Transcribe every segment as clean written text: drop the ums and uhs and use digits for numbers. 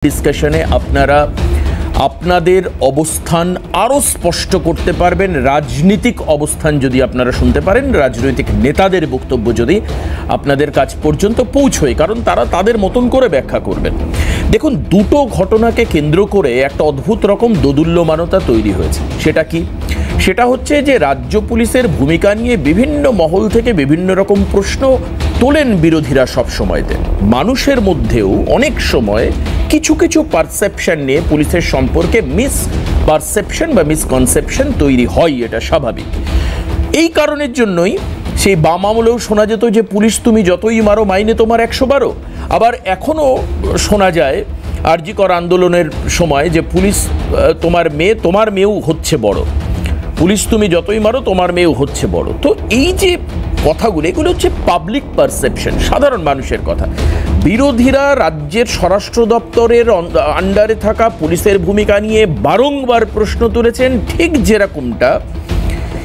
ডিসকাশনে আপনারা আপনাদের অবস্থান আরও স্পষ্ট করতে পারবেন। রাজনৈতিক অবস্থান যদি আপনারা শুনতে পারেন, রাজনৈতিক নেতাদের বক্তব্য যদি আপনাদের কাছ পর্যন্ত পৌঁছয়, কারণ তারা তাদের মতন করে ব্যাখ্যা করবেন। দেখুন, দুটো ঘটনাকে কেন্দ্র করে একটা অদ্ভুত রকম দোদুল্যমানতা তৈরি হয়েছে। সেটা কি? সেটা হচ্ছে যে রাজ্য পুলিশের ভূমিকা নিয়ে বিভিন্ন মহল থেকে বিভিন্ন রকম প্রশ্ন তোলেন বিরোধীরা সব সময়তে। মানুষের মধ্যেও অনেক সময় কিছু কিছু পারসেপশন নিয়ে পুলিশের সম্পর্কে মিস পারসেপশন বা মিসকনসেপশন তৈরি হয়, এটা স্বাভাবিক। এই কারণের জন্যই সেই বাম আমলেও শোনা যেত যে পুলিশ তুমি যতই মারো মাইনে তোমার 112। আবার এখনও শোনা যায় আরজি কর আন্দোলনের সময় যে পুলিশ তোমার মেয়েও হচ্ছে বড়, পুলিশ তুমি যতই মারো তোমার মেয়েও হচ্ছে বড়। তো এই যে কথাগুলো, এগুলো হচ্ছে পাবলিক পারসেপশন, সাধারণ মানুষের কথা। বিরোধীরা রাজ্যের স্বরাষ্ট্র দপ্তরের আন্ডারে থাকা পুলিশের ভূমিকা নিয়ে বারংবার প্রশ্ন তুলেছেন, ঠিক যেরকমটা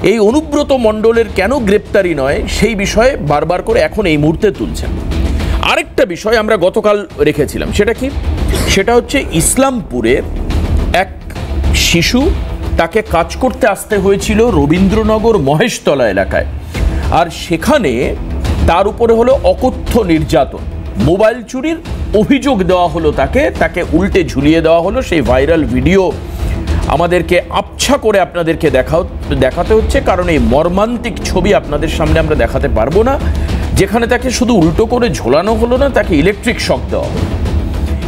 এই অনুব্রত মণ্ডলের কেন গ্রেপ্তারি নয় সেই বিষয়ে বারবার করে এখন এই মুহূর্তে তুলছেন। আরেকটা বিষয় আমরা গতকাল রেখেছিলাম, সেটা কি? সেটা হচ্ছে ইসলামপুরের এক শিশু, তাকে কাজ করতে আসতে হয়েছিল রবীন্দ্রনগর মহেশতলা এলাকায়, আর সেখানে তার উপরে হলো অকথ্য নির্যাতন, মোবাইল চুরির অভিযোগ দেওয়া হলো, তাকে উল্টে ঝুলিয়ে দেওয়া হলো। সেই ভাইরাল ভিডিও আমাদেরকে আবছা করে আপনাদেরকে দেখাতে হচ্ছে, কারণ এই মর্মান্তিক ছবি আপনাদের সামনে আমরা দেখাতে পারবো না, যেখানে তাকে শুধু উল্টো করে ঝোলানো হলো না, তাকে ইলেকট্রিক শক দেওয়া হলো।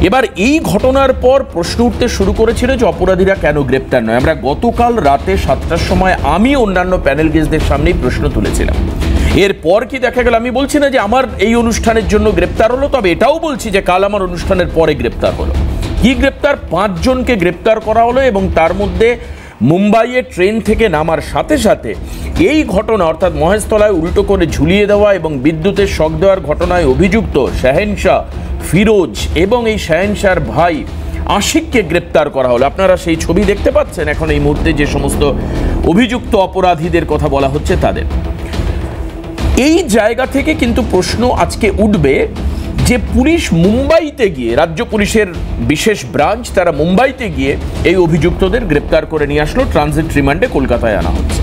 এবার এই ঘটনার পর প্রশ্ন উঠতে শুরু করেছিল যে অপরাধীরা কেন গ্রেপ্তার নয়। আমরা গতকাল রাতে 7টার সময় আমি অন্যান্য প্যানেল গেস্টদের সামনেই প্রশ্ন তুলেছিলাম। এরপর কি দেখা গেল, আমি বলছি না যে আমার এই অনুষ্ঠানের জন্য গ্রেপ্তার হলো, তবে এটাও বলছি যে কাল আমার অনুষ্ঠানের পরে গ্রেপ্তার হলো। কি গ্রেপ্তার? 5 জনকে গ্রেপ্তার করা হলো, এবং তার মধ্যে মুম্বাইয়ে ট্রেন থেকে নামার সাথে সাথে এই ঘটনা, অর্থাৎ মহেশতলায় উল্টো করে ঝুলিয়ে দেওয়া এবং বিদ্যুতের শক দেওয়ার ঘটনায় অভিযুক্ত শাহেনশাহ, ফিরোজ এবং এই শাহেনশাহর ভাই আশিককে গ্রেপ্তার করা হলো। আপনারা সেই ছবি দেখতে পাচ্ছেন এখন এই মুহূর্তে, যে সমস্ত অভিযুক্ত অপরাধীদের কথা বলা হচ্ছে তাদের। এই জায়গা থেকে কিন্তু প্রশ্ন আজকে উঠবে যে পুলিশ মুম্বাইতে গিয়ে, রাজ্য পুলিশের বিশেষ ব্রাঞ্চ, তারা মুম্বাইতে গিয়ে এই অভিযুক্তদের গ্রেপ্তার করে নিয়ে আসলো, ট্রানজিট রিমান্ডে কলকাতায় আনা হচ্ছে।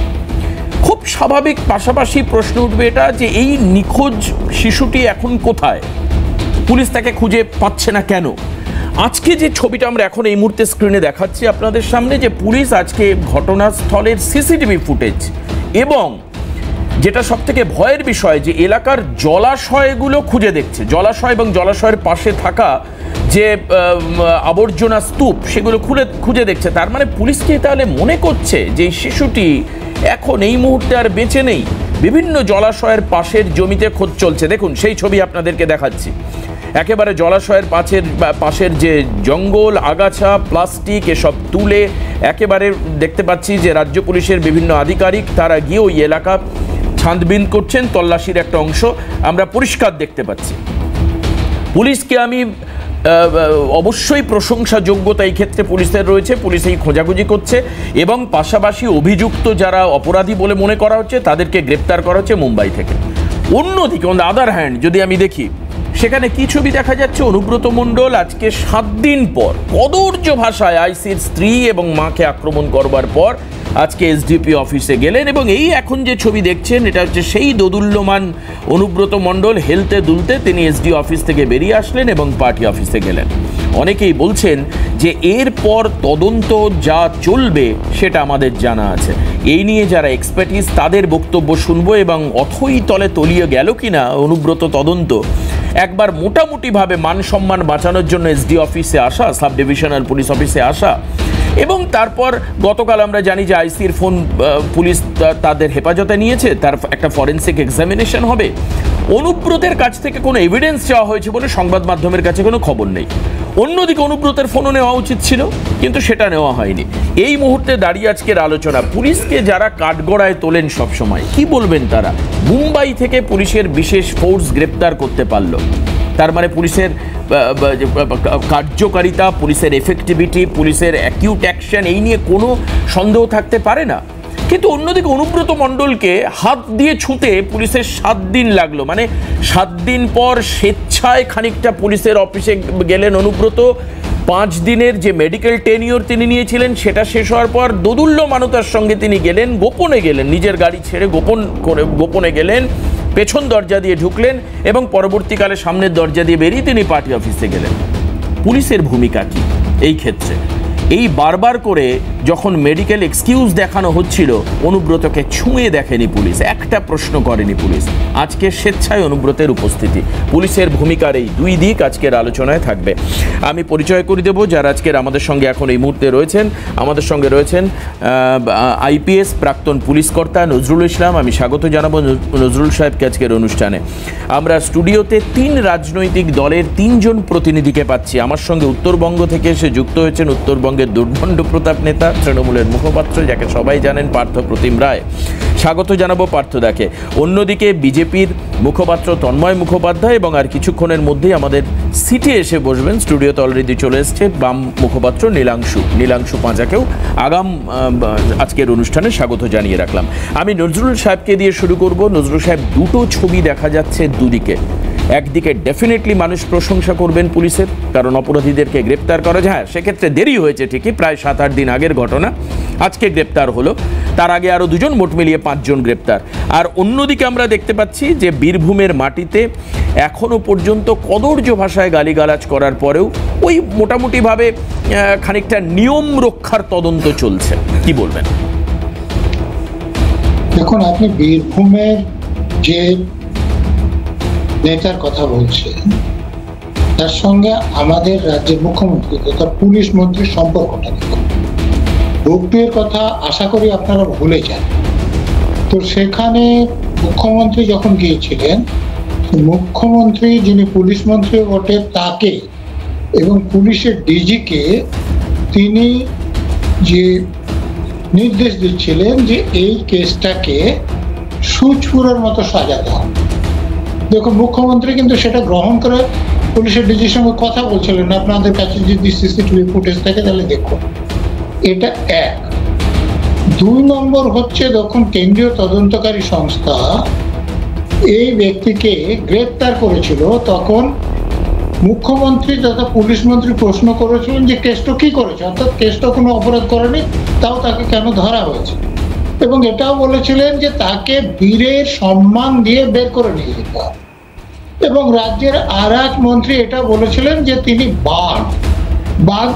খুব স্বাভাবিক। পাশাপাশি প্রশ্ন উঠবে এটা যে এই নিখোঁজ শিশুটি এখন কোথায়? পুলিশ তাকে খুঁজে পাচ্ছে না কেন? আজকে যে ছবিটা আমরা এখন এই মুহূর্তে স্ক্রিনে দেখাচ্ছি আপনাদের সামনে, যে পুলিশ আজকে ঘটনাস্থলের সিসিটিভি ফুটেজ এবং যেটা সব থেকে ভয়ের বিষয়, যে এলাকার জলাশয়গুলো খুঁজে দেখছে, জলাশয় এবং জলাশয়ের পাশে থাকা যে আবর্জনা স্তূপ, সেগুলো খুঁজে দেখছে। তার মানে পুলিশকে তাহলে মনে করছে যে এই শিশুটি এখন এই মুহূর্তে আর বেঁচে নেই। বিভিন্ন জলাশয়ের পাশের জমিতে খোঁজ চলছে। দেখুন সেই ছবি আপনাদেরকে দেখাচ্ছি। একেবারে জলাশয়ের পাশের যে জঙ্গল, আগাছা, প্লাস্টিক এসব তুলে একেবারে দেখতে পাচ্ছি যে রাজ্য পুলিশের বিভিন্ন আধিকারিক তারা গিয়ে ওই এলাকা ছাঁদবিন করছেন, তল্লাশির একটা অংশ আমরা পরিষ্কার দেখতে পাচ্ছি। পুলিশকে আমি অবশ্যই প্রশংসাযোগ্যতা এই ক্ষেত্রে পুলিশের রয়েছে, পুলিশ এই খোঁজাখুঁজি করছে এবং পাশাপাশি অভিযুক্ত যারা অপরাধী বলে মনে করা হচ্ছে তাদেরকে গ্রেপ্তার করা হচ্ছে মুম্বাই থেকে। অন্যদিকে অন দ্য আদার হ্যান্ড যদি আমি দেখি, সেখানে কি ছবি দেখা যাচ্ছে? অনুব্রত মণ্ডল আজকে 7 দিন পর কদর্য ভাষায় আইসির স্ত্রী এবং মাকে আক্রমণ করবার পর আজকে এসডিপি অফিসে গেলেন, এবং এই এখন যে ছবি দেখছেন এটা হচ্ছে সেই দোদুল্যমান অনুব্রত মণ্ডল হেলতে দুলতে তিনি এসডি অফিস থেকে বেরিয়ে আসলেন এবং পার্টি অফিসে গেলেন। অনেকেই বলছেন যে এরপর তদন্ত যা চলবে সেটা আমাদের জানা আছে। এই নিয়ে যারা এক্সপার্টিস তাদের বক্তব্য শুনবো, এবং অথই তলে তলিয়ে গেল কিনা অনুব্রত তদন্ত, একবার মোটামুটিভাবে মান সম্মান বাঁচানোর জন্য এসডি অফিসে আসা, সাব ডিভিশনাল পুলিশ অফিসে আসা, এবং তারপর গতকাল আমরা জানি যে আইসির ফোন পুলিশ তাদের হেফাজতে নিয়েছে, তার একটা ফরেন্সিক এক্সামিনেশন হবে। অনুব্রতের কাছ থেকে কোনো এভিডেন্স চাওয়া হয়েছে বলে সংবাদ মাধ্যমের কাছে কোনো খবর নেই। অন্যদিকে অনুব্রতের ফোনও নেওয়া উচিত ছিল, কিন্তু সেটা নেওয়া হয়নি। এই মুহূর্তে দাঁড়িয়ে আজকের আলোচনা, পুলিশকে যারা কাঠগড়ায় তোলেন সবসময়, কি বলবেন তারা? মুম্বাই থেকে পুলিশের বিশেষ ফোর্স গ্রেপ্তার করতে পারলো, তার মানে পুলিশের কার্যকারিতা, পুলিশের এফেক্টিভিটি, পুলিশের অ্যাকিউট অ্যাকশন, এই নিয়ে কোনো সন্দেহ থাকতে পারে না। কিন্তু অন্যদিকে অনুব্রত মণ্ডলকে হাত দিয়ে ছুঁতে পুলিশের 7 দিন লাগলো। মানে 7 দিন পর স্বেচ্ছায় খানিকটা পুলিশের অফিসে গেলেন অনুব্রত, 5 দিনের যে মেডিকেল টেনিওর তিনি নিয়েছিলেন সেটা শেষ হওয়ার পর দোদুল্যমানতার সঙ্গে তিনি গেলেন, গোপনে গেলেন, নিজের গাড়ি ছেড়ে গোপনে গেলেন, পেছন দরজা দিয়ে ঢুকলেন এবং পরবর্তীকালে সামনের দরজা দিয়ে বেরিয়ে তিনি পার্টি অফিসে গেলেন। পুলিশের ভূমিকা কি এই ক্ষেত্রে? এই বারবার করে যখন মেডিকেল এক্সকিউজ দেখানো হচ্ছিল, অনুব্রতকে ছুঁয়ে দেখেনি পুলিশ, একটা প্রশ্ন করেনি পুলিশ। আজকে স্বেচ্ছায় অনুব্রতের উপস্থিতি, পুলিশের ভূমিকার এই দুই দিক আজকের আলোচনায় থাকবে। আমি পরিচয় করে দেবো যারা আজকের আমাদের সঙ্গে এখন এই মুহূর্তে রয়েছেন। আমাদের সঙ্গে রয়েছেন আইপিএস প্রাক্তন পুলিশ কর্তা নজরুল ইসলাম। আমি স্বাগত জানাবো নজরুল সাহেবকে আজকের অনুষ্ঠানে। আমরা স্টুডিওতে 3 রাজনৈতিক দলের 3 জন প্রতিনিধিকে পাচ্ছি। আমার সঙ্গে উত্তরবঙ্গ থেকে এসে যুক্ত হয়েছেন উত্তরবঙ্গের দুর্দণ্ড প্রতাপ নেতা, তৃণমূলের মুখপাত্র যাকে সবাই জানেন, পার্থ প্রতিম রায়। স্বাগত জানাবো পার্থদাকে। অন্যদিকে বিজেপির মুখপাত্র তন্ময় মুখোপাধ্যায় এবং আর কিছুক্ষণের মধ্যেই আমাদের সিটে এসে বসবেন, স্টুডিওতে অলরেডি চলে এসছে, বাম মুখপাত্র নীলাংশু পাঁজাকেও আগাম আজকের অনুষ্ঠানে স্বাগত জানিয়ে রাখলাম। আমি নজরুল সাহেবকে দিয়ে শুরু করব। নজরুল সাহেব, দুটো ছবি দেখা যাচ্ছে দুদিকে। একদিকে ডেফিনেটলি মানুষ প্রশংসা করবেন পুলিশের, কারণ অপরাধীদেরকে গ্রেপ্তার করা যায়, সেক্ষেত্রে দেরি হয়েছে ঠিকই, প্রায় 7-8 দিন আগের ঘটনা, আজকে গ্রেপ্তার হলো, তার আগে আরও 2 জন, মোট মিলিয়ে 5 জন গ্রেপ্তার। আর অন্যদিকে আমরা দেখতে পাচ্ছি যে বীরভূমের মাটিতে এখনও পর্যন্ত কদর্য ভাষায় গালিগালাজ করার পরেও ওই মোটামুটিভাবে খানিকটা নিয়ম রক্ষার তদন্ত চলছে, কি বলবেন? দেখুন, আপনি বীরভূমের যে নেতার কথা বলছেন তার সঙ্গে আমাদের রাজ্যের মুখ্যমন্ত্রী তথা পুলিশ মন্ত্রীর সম্পর্কটা দেখুন। রূপের কথা আশা করি আপনারা ভুলে যান। তো সেখানে মুখ্যমন্ত্রী যখন গিয়েছিলেন, মুখ্যমন্ত্রী যিনি পুলিশ মন্ত্রী বটে তাকে এবং পুলিশের ডিজিকে তিনি যে নির্দেশ দিচ্ছিলেন যে এই কেসটাকে সুচপুরের মতো সাজাতে হবে। দেখুন, মুখ্যমন্ত্রী কিন্তু সেটা গ্রহণ করে পুলিশের ডিজির সঙ্গে কথা বলছিলেন, আপনাদের কাছে যদি সিসিটিভি ফুটেজ থাকে তাহলে দেখুন। এটা 1। 2 নম্বর হচ্ছে, যখন কেন্দ্রীয় তদন্তকারী সংস্থা এই ব্যক্তিকে গ্রেপ্তার করেছিল তখন মুখ্যমন্ত্রী তথা পুলিশ মন্ত্রী প্রশ্ন করেছিলেন যে কেসটা কি করেছে, অর্থাৎ কেসটা কোনো অপরাধ করেনি, তাও তাকে কেন ধরা হয়েছে, এবং এটাও বলেছিলেন যে তাকে বীরের সম্মান দিয়ে বের করে নিয়ে যেতে হবে। এবং রাজ্যের আর এক মন্ত্রী এটা বলেছিলেন যে তিনি বাঘ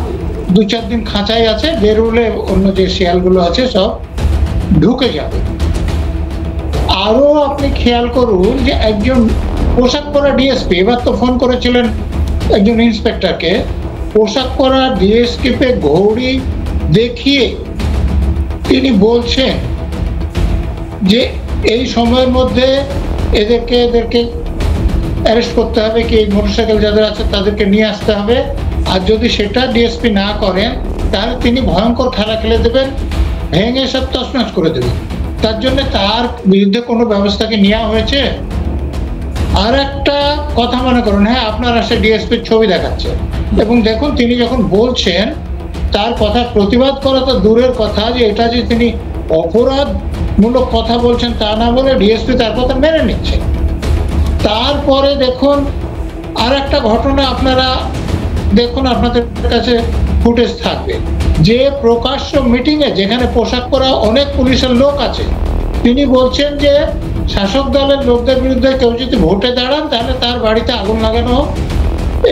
2-4 দিন খাঁচায় আছে, বেরোলে অন্য যে শিয়ালগুলো আছে সব ঢুকে যাবে। আরো আপনি খেয়াল করুন যে একজন পোশাক পরা ডিএসপি এবার তো ফোন করেছিলেন একজন ইন্সপেক্টরকে, পোশাক পরা ডিএসপিকে ঘড়ি দেখিয়ে তিনি বলছেন যে এই সময়ের মধ্যে এদেরকে অ্যারেস্ট করতে হবে, কি মোটরসাইকেল যাদের আছে তাদেরকে নিয়ে আসতে হবে, আর যদি সেটা ডিএসপি না করেন তাহলে তিনি ভয়ঙ্কর খেলা খেলে দেবেন, ভেঙে সব তছনছ করে দেবেন। তার জন্য তার বিরুদ্ধে কোনো ব্যবস্থাকে নেওয়া হয়েছে। আর একটা কথা মনে করুন, হ্যাঁ আপনারা সে ডিএসপির ছবি দেখাচ্ছে এবং দেখুন তিনি যখন বলছেন তার কথা প্রতিবাদ করা তো দূরের কথা, যে এটা যে তিনি অপরাধমূলক কথা বলছেন তা না বলে ডিএসপি তার কথা মেনে নিচ্ছে। তারপরে দেখুন আর একটা ঘটনা, আপনারা দেখুন, আপনাদের কাছে ফুটেজ থাকবে, যে প্রকাশ্য মিটিংয়ে যেখানে পোশাক পরা অনেক পুলিশের লোক আছে, তিনি বলছেন যে শাসক দলের লোকদের বিরুদ্ধে কেউ যদি ভোটে দাঁড়ান তাহলে তার বাড়িতে আগুন লাগানো হোক,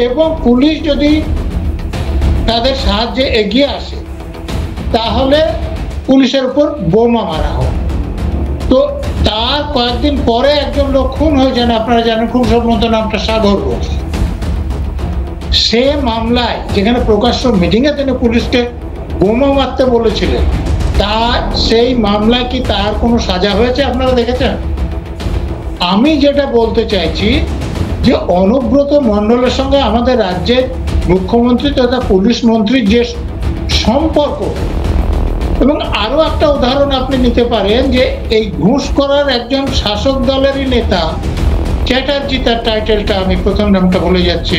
এবং পুলিশ যদি তাদের সাহায্যে এগিয়ে আসে তাহলে পুলিশের উপর বোমা মারা হোক। তো তার কয়েকদিন পরে একজন লোক খুন হয়েছেন, আপনারা জানেন, খুব সম্ভবত নামটা সাগর ঘোষ। সে মামলায় যেখানে প্রকাশ্য মিটিংয়ে তিনি পুলিশকে বোমা মারতে বলেছিলেন, সেই মামলায় কি তার কোনো সাজা হয়েছে আপনারা দেখেছেন? আমি যেটা বলতে চাইছি যে অনুব্রত মণ্ডলের সঙ্গে আমাদের রাজ্যের মুখ্যমন্ত্রী তথা পুলিশ মন্ত্রীর যে সম্পর্ক, এবং আরো একটা উদাহরণ আপনি নিতে পারেন যে এই ঘুষ করার একজন শাসক দলেরই নেতা চ্যাটার্জি, তার টাইটেলটা আমি প্রথম নামটা বলে যাচ্ছি,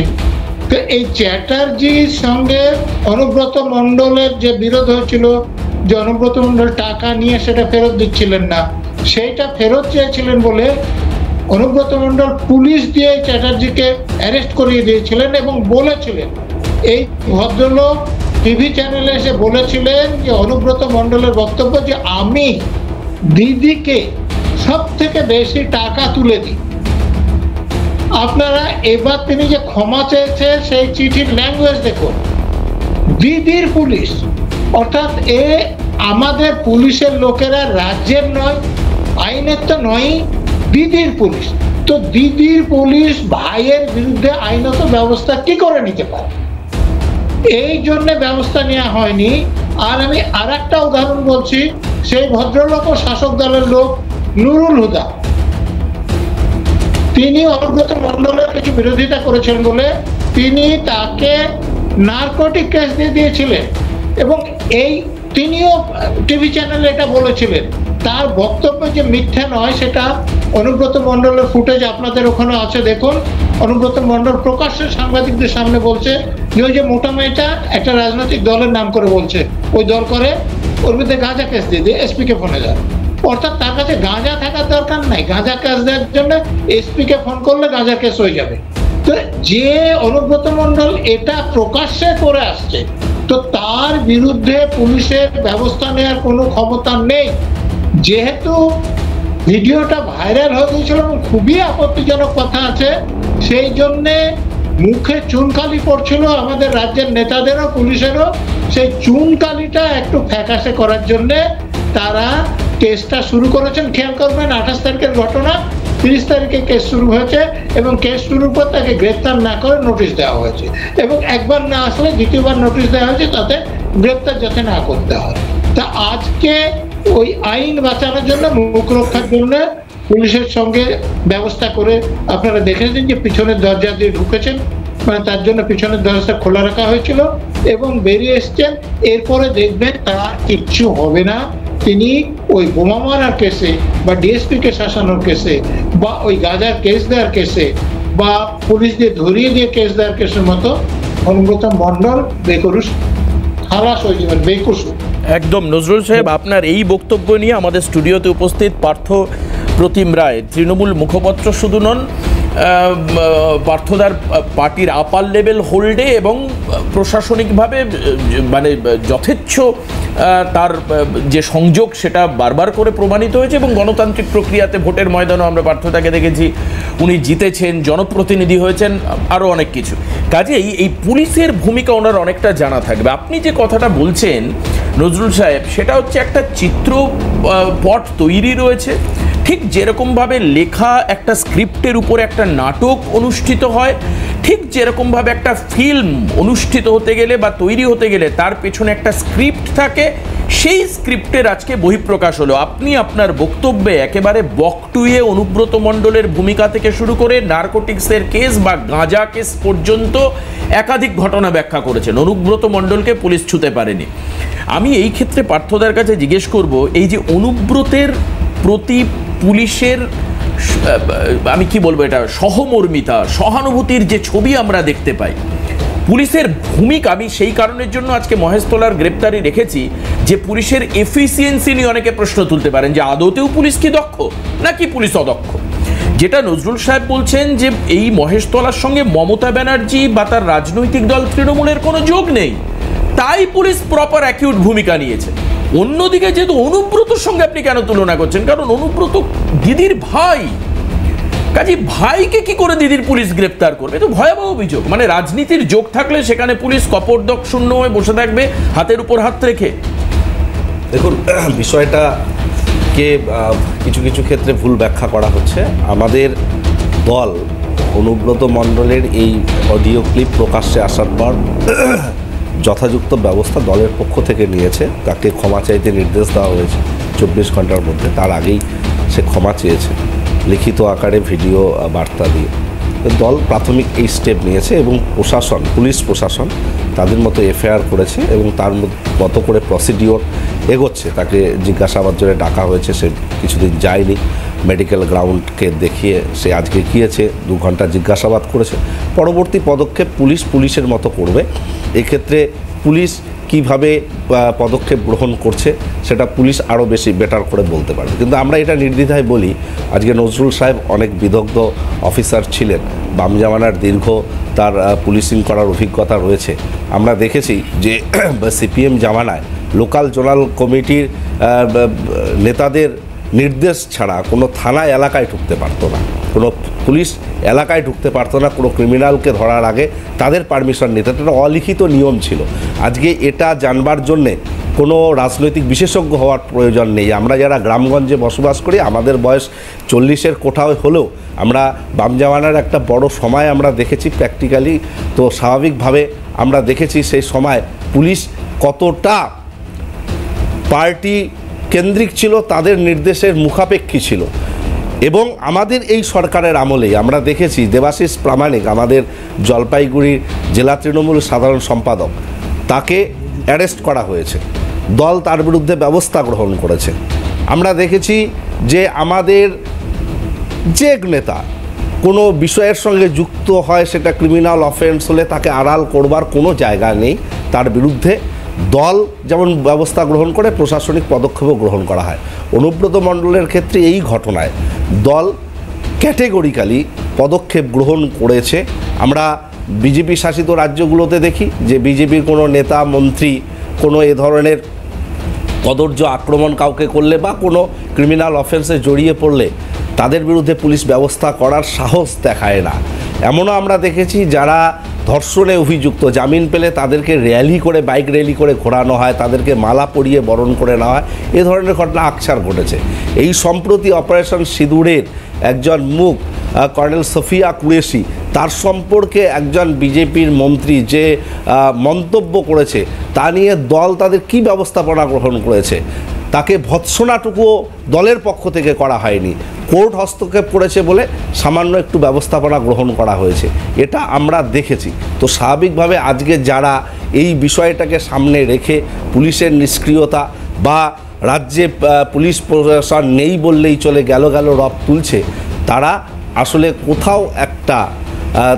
তো এই চ্যাটার্জির সঙ্গে অনুব্রত মণ্ডলের যে বিরোধ হয়েছিল, যে অনুব্রত মণ্ডল টাকা নিয়ে সেটা ফেরত দিচ্ছিলেন না, সেইটা ফেরত চেয়েছিলেন বলে অনুব্রত মণ্ডল পুলিশ দিয়ে চ্যাটার্জিকে অ্যারেস্ট করিয়ে দিয়েছিলেন এবং বলেছিলেন এই ভদ্রলোক টিভি চ্যানেলে এসে বলেছিলেন যে অনুব্রত মণ্ডলের বক্তব্য যে আমি দিদিকে সব থেকে বেশি টাকা তুলে দিই। আপনারা এবার তিনি যে ক্ষমা চেয়েছে সেই চিঠির ল্যাঙ্গুয়েজ দেখুন, দিদির পুলিশ, অর্থাৎ আমাদের পুলিশের লোকেরা রাজ্যের নয়, আইনের তো নয়, দিদির পুলিশ। তো দিদির পুলিশ ভাইয়ের বিরুদ্ধে আইনত ব্যবস্থা কি করে নিতে পারে? এই জন্য ব্যবস্থা নেওয়া হয়নি। আর আমি আর একটা উদাহরণ বলছি, সেই ভদ্রলোক ও শাসক দলের লোক নুরুল হুদা, তিনি অনুব্রত মণ্ডলের কিছু বিরোধিতা করেছেন বলে তিনি তাকে নারকোটিক কেস দিয়ে দিয়েছিলেন, এবং তিনিও টিভি চ্যানেলে এটা বলেছিলেন। তার বক্তব্য যে মিথ্যা নয় সেটা অনুব্রত মণ্ডলের ফুটেজ আপনাদের ওখানে আছে, দেখুন। অনুব্রত মণ্ডল প্রকাশ্যে সাংবাদিকদের সামনে বলছে যে ওই যে মোটা মেয়েটা একটা রাজনৈতিক দলের নাম করে বলছে, ওই দল করে, ওর মধ্যে গাঁজা কেস দিয়ে দিয়ে এসপিকে ফোনে যায়। অর্থাৎ তার কাছে গাঁজা থাকার দরকার নাই, গাঁজা কেস দেওয়ার জন্য এসপিকে ফোন করলে গাঁজা কেস হয়ে যাবে। তো যে অনুব্রত মণ্ডল এটা প্রকাশ্যে করে আসছে, তো তার বিরুদ্ধে পুলিশের ব্যবস্থা নেওয়ার কোনো ক্ষমতা নেই। যেহেতু ভিডিওটা ভাইরাল হয়ে গিয়েছিল এবং খুবই আপত্তিজনক কথা আছে, সেই জন্যে মুখে চুনকালি পড়ছিল আমাদের রাজ্যের নেতাদেরও পুলিশেরও। সেই চুনকালিটা একটু ফ্যাকাশে করার জন্যে তারা কেসটা শুরু করেছেন। খেয়াল করবেন 28 তারিখের ঘটনা, 30 তারিখে কেস শুরু হয়েছে এবং কেস শুরুর পর তাকে গ্রেপ্তার না করে নোটিশ দেওয়া হয়েছে, এবং একবার না আসলে দ্বিতীয়বার নোটিশ দেওয়া হয়েছে তাতে গ্রেপ্তার যাতে না করতে হয়। তা আজকে ওই আইন বাঁচানোর জন্য, মুখ রক্ষার জন্য পুলিশের সঙ্গে ব্যবস্থা করে আপনারা দেখেছেন যে পিছনের দরজা দিয়ে ঢুকেছেন, মানে তার জন্য পিছনের দরজা খোলা রাখা হয়েছিল এবং বেরিয়ে এসছেন। এরপরে দেখবেন তার কিচ্ছু হবে না। তিনি ওই বোমা মারার কেসে বা ডিএসপিকে শাসানোর কেসে বা ওই গাঁজার কেস দেওয়ার কেসে বা পুলিশ দিয়ে ধরিয়ে দিয়ে কেস দেওয়ার কেসের মতো অনুব্রত মণ্ডল বেকরুষ খালাস হয়ে যাবেন, বেকসুর। একদম। নজরুল সাহেব, আপনার এই বক্তব্য নিয়ে আমাদের স্টুডিওতে উপস্থিত পার্থ প্রতিম রায়, তৃণমূল মুখপাত্র শুধু নন, পার্থদার পার্টির আপার লেভেল হোল্ডে এবং প্রশাসনিকভাবে মানে যথেচ্ছ তার যে সংযোগ সেটা বারবার করে প্রমাণিত হয়েছে, এবং গণতান্ত্রিক প্রক্রিয়াতে ভোটের ময়দানও আমরা পার্থদাকে দেখেছি, উনি জিতেছেন, জনপ্রতিনিধি হয়েছেন, আরও অনেক কিছু। কাজেই এই পুলিশের ভূমিকা ওনার অনেকটা জানা থাকবে। আপনি যে কথাটা বলছেন নজরুল সাহেব, সেটা হচ্ছে একটা চিত্রপট তৈরি রয়েছে, ঠিক যেরকমভাবে লেখা একটা স্ক্রিপ্টের উপরে একটা নাটক অনুষ্ঠিত হয়, ঠিক যেরকমভাবে একটা ফিল্ম অনুষ্ঠিত হতে গেলে বা তৈরি হতে গেলে তার পেছনে একটা স্ক্রিপ্ট থাকে, সেই স্ক্রিপ্টের আজকে বহিঃপ্রকাশ হলো। আপনি আপনার বক্তব্যে একেবারে বকটুয়ে অনুব্রত মণ্ডলের ভূমিকা থেকে শুরু করে নারকোটিক্সের কেস বা গাঁজা কেস পর্যন্ত একাধিক ঘটনা ব্যাখ্যা করেছেন। অনুব্রত মণ্ডলকে পুলিশ ছুঁতে পারেনি। আমি এই ক্ষেত্রে পার্থদার কাছে জিজ্ঞেস করব, এই যে অনুব্রতের প্রতি পুলিশের আমি কি বলবো, এটা সহমর্মিতা, সহানুভূতির যে ছবি আমরা দেখতে পাই, পুলিশের ভূমিকা, আমি সেই কারণের জন্য আজকে মহেশতলার গ্রেপ্তারি রেখেছি যে পুলিশের এফিসিয়েন্সি নিয়ে অনেকে প্রশ্ন তুলতে পারেন যে আদতেও পুলিশ কি দক্ষ নাকি পুলিশ অদক্ষ। যেটা নজরুল সাহেব বলছেন যে এই মহেশতলার সঙ্গে মমতা ব্যানার্জি বা তার রাজনৈতিক দল তৃণমূলের কোনো যোগ নেই, তাই পুলিশ প্রপার অ্যাকিউট ভূমিকা নিয়েছে। অন্যদিকে যেহেতু অনুব্রতর সঙ্গে আপনি কেন তুলনা করছেন, কারণ অনুব্রত দিদির ভাই, কাজে ভাইকে কি করে দিদির পুলিশ গ্রেপ্তার করবে? তো ভয়াবহ অভিযোগ। মানে রাজনীতির যোগ থাকলে সেখানে পুলিশ কপর্দক শূন্য হয়ে বসে থাকবে হাতের উপর হাত রেখে। দেখুন, বিষয়টাকে কিছু কিছু ক্ষেত্রে ভুল ব্যাখ্যা করা হচ্ছে। আমাদের দল অনুব্রত মণ্ডলের এই অডিও ক্লিপ প্রকাশ্যে আসার পর যথাযুক্ত ব্যবস্থা দলের পক্ষ থেকে নিয়েছে। তাকে ক্ষমা চাইতে নির্দেশ দেওয়া হয়েছে 24 ঘন্টার মধ্যে। তার আগেই সে ক্ষমা চেয়েছে লিখিত আকারে, ভিডিও বার্তা দিয়ে। দল প্রাথমিক এই স্টেপ নিয়েছে এবং প্রশাসন, পুলিশ প্রশাসন তাদের মতো এফআইআর করেছে এবং তার মতো করে প্রসিডিওর এগোচ্ছে। তাকে জিজ্ঞাসাবাদ জন্য ডাকা হয়েছে, সে কিছুদিন যায়নি। মেডিকেল গ্রাউন্ডকে দেখিয়ে সে আজকে গিয়েছে, 2 ঘন্টা জিজ্ঞাসাবাদ করেছে। পরবর্তী পদক্ষেপ পুলিশের মতো করবে। এক্ষেত্রে পুলিশ কিভাবে পদক্ষেপ গ্রহণ করছে সেটা পুলিশ আরও বেশি বেটার করে বলতে পারবে। কিন্তু আমরা এটা নির্দ্বিধায় বলি, আজকে নজরুল সাহেব অনেক বিদগ্ধ অফিসার ছিলেন, বাম জামানার দীর্ঘ তার পুলিশিং করার অভিজ্ঞতা রয়েছে। আমরা দেখেছি যে সিপিএম জামানায় লোকাল জোনাল কমিটির নেতাদের নির্দেশ ছাড়া কোনো থানা এলাকায় ঢুকতে পারতো না, কোনো পুলিশ এলাকায় ঢুকতে পারতো না, কোনো ক্রিমিনালকে ধরার আগে তাদের পারমিশন নিতে, এটা অলিখিত নিয়ম ছিল। আজকে এটা জানবার জন্যে কোনো রাজনৈতিক বিশেষজ্ঞ হওয়ার প্রয়োজন নেই। আমরা যারা গ্রামগঞ্জে বসবাস করি, আমাদের বয়স 40-এর কোঠাও হলেও আমরা বাম জামানার একটা বড় সময় আমরা দেখেছি প্র্যাকটিক্যালি। তো স্বাভাবিকভাবে আমরা দেখেছি সেই সময় পুলিশ কতটা পার্টি কেন্দ্রিক ছিল, তাদের নির্দেশের মুখাপেক্ষী ছিল। এবং আমাদের এই সরকারের আমলেই আমরা দেখেছি দেবাশিস প্রামাণিক, আমাদের জলপাইগুড়ির জেলা তৃণমূল সাধারণ সম্পাদক, তাকে অ্যারেস্ট করা হয়েছে, দল তার বিরুদ্ধে ব্যবস্থা গ্রহণ করেছে। আমরা দেখেছি যে আমাদের যে নেতা কোনো বিষয়ের সঙ্গে যুক্ত হয়, সেটা ক্রিমিনাল অফেন্স হলে তাকে আড়াল করবার কোনো জায়গা নেই, তার বিরুদ্ধে দল যেমন ব্যবস্থা গ্রহণ করে প্রশাসনিক পদক্ষেপও গ্রহণ করা হয়। অনুব্রত মণ্ডলের ক্ষেত্রে এই ঘটনায় দল ক্যাটেগরিক্যালি পদক্ষেপ গ্রহণ করেছে। আমরা বিজেপি শাসিত রাজ্যগুলোতে দেখি যে বিজেপির কোনো নেতা মন্ত্রী কোনো এ ধরনের কদর্য আক্রমণ কাউকে করলে বা কোনো ক্রিমিনাল অফেন্সে জড়িয়ে পড়লে তাদের বিরুদ্ধে পুলিশ ব্যবস্থা করার সাহস দেখায় না। এমনও আমরা দেখেছি যারা ধর্ষণে অভিযুক্ত, জামিন পেলে তাদেরকে র্যালি করে, বাইক র্যালি করে ঘোরানো হয়, তাদেরকে মালা পরিয়ে বরণ করে নেওয়া হয়। এ ধরনের ঘটনা আকছার ঘটেছে। এই সম্প্রতি অপারেশন সিঁদুরের একজন মুখ কর্নেল সফিয়া কুরেশি, তার সম্পর্কে একজন বিজেপির মন্ত্রী যে মন্তব্য করেছে তা নিয়ে দল তাদের কি ব্যবস্থাপনা গ্রহণ করেছে, তাকে ভৎসনাটুকুও দলের পক্ষ থেকে করা হয়নি, কোর্ট হস্তক্ষেপ করেছে বলে সামান্য একটু ব্যবস্থাপনা গ্রহণ করা হয়েছে। এটা আমরা দেখেছি। তো স্বাভাবিকভাবে আজকে যারা এই বিষয়টাকে সামনে রেখে পুলিশের নিষ্ক্রিয়তা বা রাজ্যে পুলিশ প্রশাসন নেই বললেই চলে গেল রব তুলছে, তারা আসলে কোথাও একটা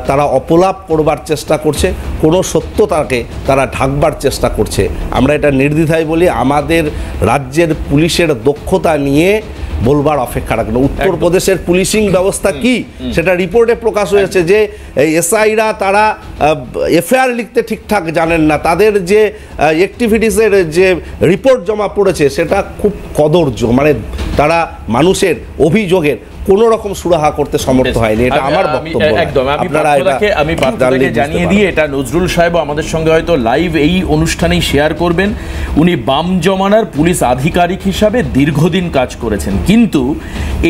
তারা অপলাপ করবার চেষ্টা করছে, কোনো সত্যতাকে তারা ঢাকবার চেষ্টা করছে। আমরা এটা নির্দ্বিধায় বলি, আমাদের রাজ্যের পুলিশের দক্ষতা নিয়ে বলবার অপেক্ষা রাখেন। উত্তরপ্রদেশের পুলিশিং ব্যবস্থা কি সেটা রিপোর্টে প্রকাশ হয়েছে যে এসআইরা তারা এফআইআর লিখতে ঠিকঠাক জানেন না, তাদের যে অ্যাক্টিভিটিসের যে রিপোর্ট জমা পড়েছে সেটা খুব কদর্য, মানে তারা মানুষের অভিযোগের কোনো রকম সুরাহা করতে সমর্থ হয়নি। এটা আমার বক্তব্য। একদম আমি পার্থকে জানিয়ে দিয়ে এটা নজরুল সাহেব আমাদের সঙ্গে হয়তো লাইভ এই অনুষ্ঠানেই শেয়ার করবেন। উনি বাম জমানার পুলিশ আধিকারিক হিসাবে দীর্ঘদিন কাজ করেছেন, কিন্তু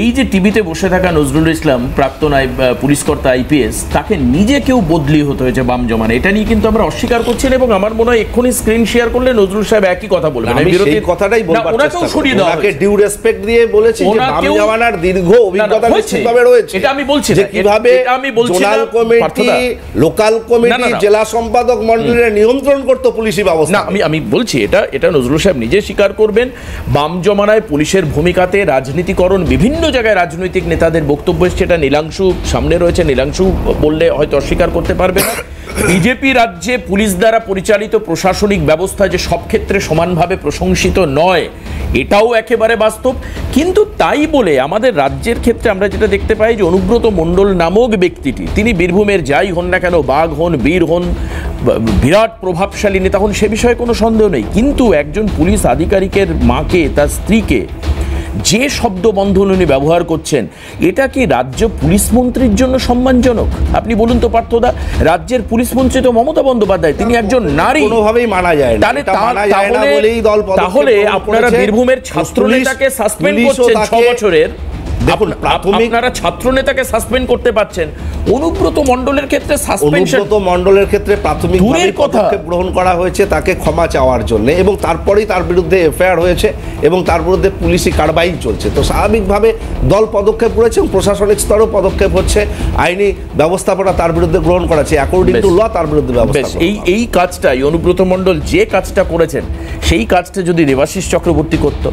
এই যে টিভিতে বসে থাকা নজরুল ইসলাম প্রাক্তন পুলিশকর্তা আইপিএস, তাকে নিজে কেউ বদলি হতে হয়েছে বাম জমানা, এটা নিয়ে কিন্তু আমরা অস্বীকার করছি না। এবং আমার মনে হয় এক্ষুনি স্ক্রিন শেয়ার করলে নজরুল সাহেব একই কথা বলবেন। আমি সেই কথাটাই বলবার চেষ্টা করি, ওনাকে ডিউ রেসপেক্ট দিয়ে বলেছি যে বাম জমানার দীর্ঘ অভিজ্ঞতা নিশ্চিতভাবে রয়েছে। এটা আমি বলছি যে কিভাবে জোনাল কমিটি, লোকাল কমিটি, জেলা সম্পাদক মণ্ডলীর নিয়ন্ত্রণ করত পুলিশি ব্যবস্থা। না, আমি বলছি এটা নজরুল সাহেব নিজে স্বীকার করবেন। বাম জমানায় পুলিশের ভূমিকাতে রাজনীতিকরণ, বিভিন্ন জায়গায় রাজনৈতিক নেতাদের বক্তব্য এসছে, এটা নীলাংশু সামনে রয়েছে, নীলাংশু বললে হয়তো অস্বীকার করতে পারবে না। বিজেপি রাজ্যে পুলিশ দ্বারা পরিচালিত প্রশাসনিক ব্যবস্থা যে সব ক্ষেত্রে সমানভাবে প্রশংসিত নয়, এটাও একেবারে বাস্তব। কিন্তু তাই বলে আমাদের রাজ্যের ক্ষেত্রে আমরা যেটা দেখতে পাই যে অনুব্রত মণ্ডল নামক ব্যক্তিটি, তিনি বীরভূমের যাই হন না কেন, বাঘ হন, বীর হন, বিরাট প্রভাবশালী নেতা হন, সে বিষয়ে কোনো সন্দেহ নেই, কিন্তু একজন পুলিশ আধিকারিকের মাকে, তার স্ত্রীকে যে শব্দ বন্ধন উনি ব্যবহার করছেন, এটা কি রাজ্য পুলিশ মন্ত্রীর জন্য সম্মানজনক? আপনি বলুন তো পার্থদা, রাজ্যের পুলিশ মন্ত্রী তো মমতা বন্দ্যোপাধ্যায়, তিনি একজন নারী, কোনোভাবেই মানা যায় না। তাহলে আপনারা বীরভূমের ছাত্র নেতাকে সাসপেন্ড করছেন 6 বছরের, দেখুন আপনারা ছাত্র নেতাকে সাসপেন্ড করতে পারছেন, অনুব্রত মণ্ডলের ক্ষেত্রে সাসপেনশন, অনুব্রত মণ্ডলের ক্ষেত্রে প্রাথমিক পদক্ষেপ গ্রহণ করা হয়েছে তাকে ক্ষমা চাওয়ার জন্য, এবং তারপরেই তার বিরুদ্ধে এফআইআর হয়েছে এবং তার বিরুদ্ধে পুলিশি কারবাই চলছে। তো স্বাভাবিকভাবে দল পদক্ষেপ করেছে এবং প্রশাসনিক স্তরেও পদক্ষেপ হচ্ছে, আইনি ব্যবস্থাপনা তার বিরুদ্ধে গ্রহণ করা হচ্ছে, অ্যাকর্ডিং টু ল তার বিরুদ্ধে ব্যবস্থা। এই কাজটাই অনুব্রত মণ্ডল যে কাজটা করেছেন, সেই কাজটা যদি দেবাশিস চক্রবর্তী করত,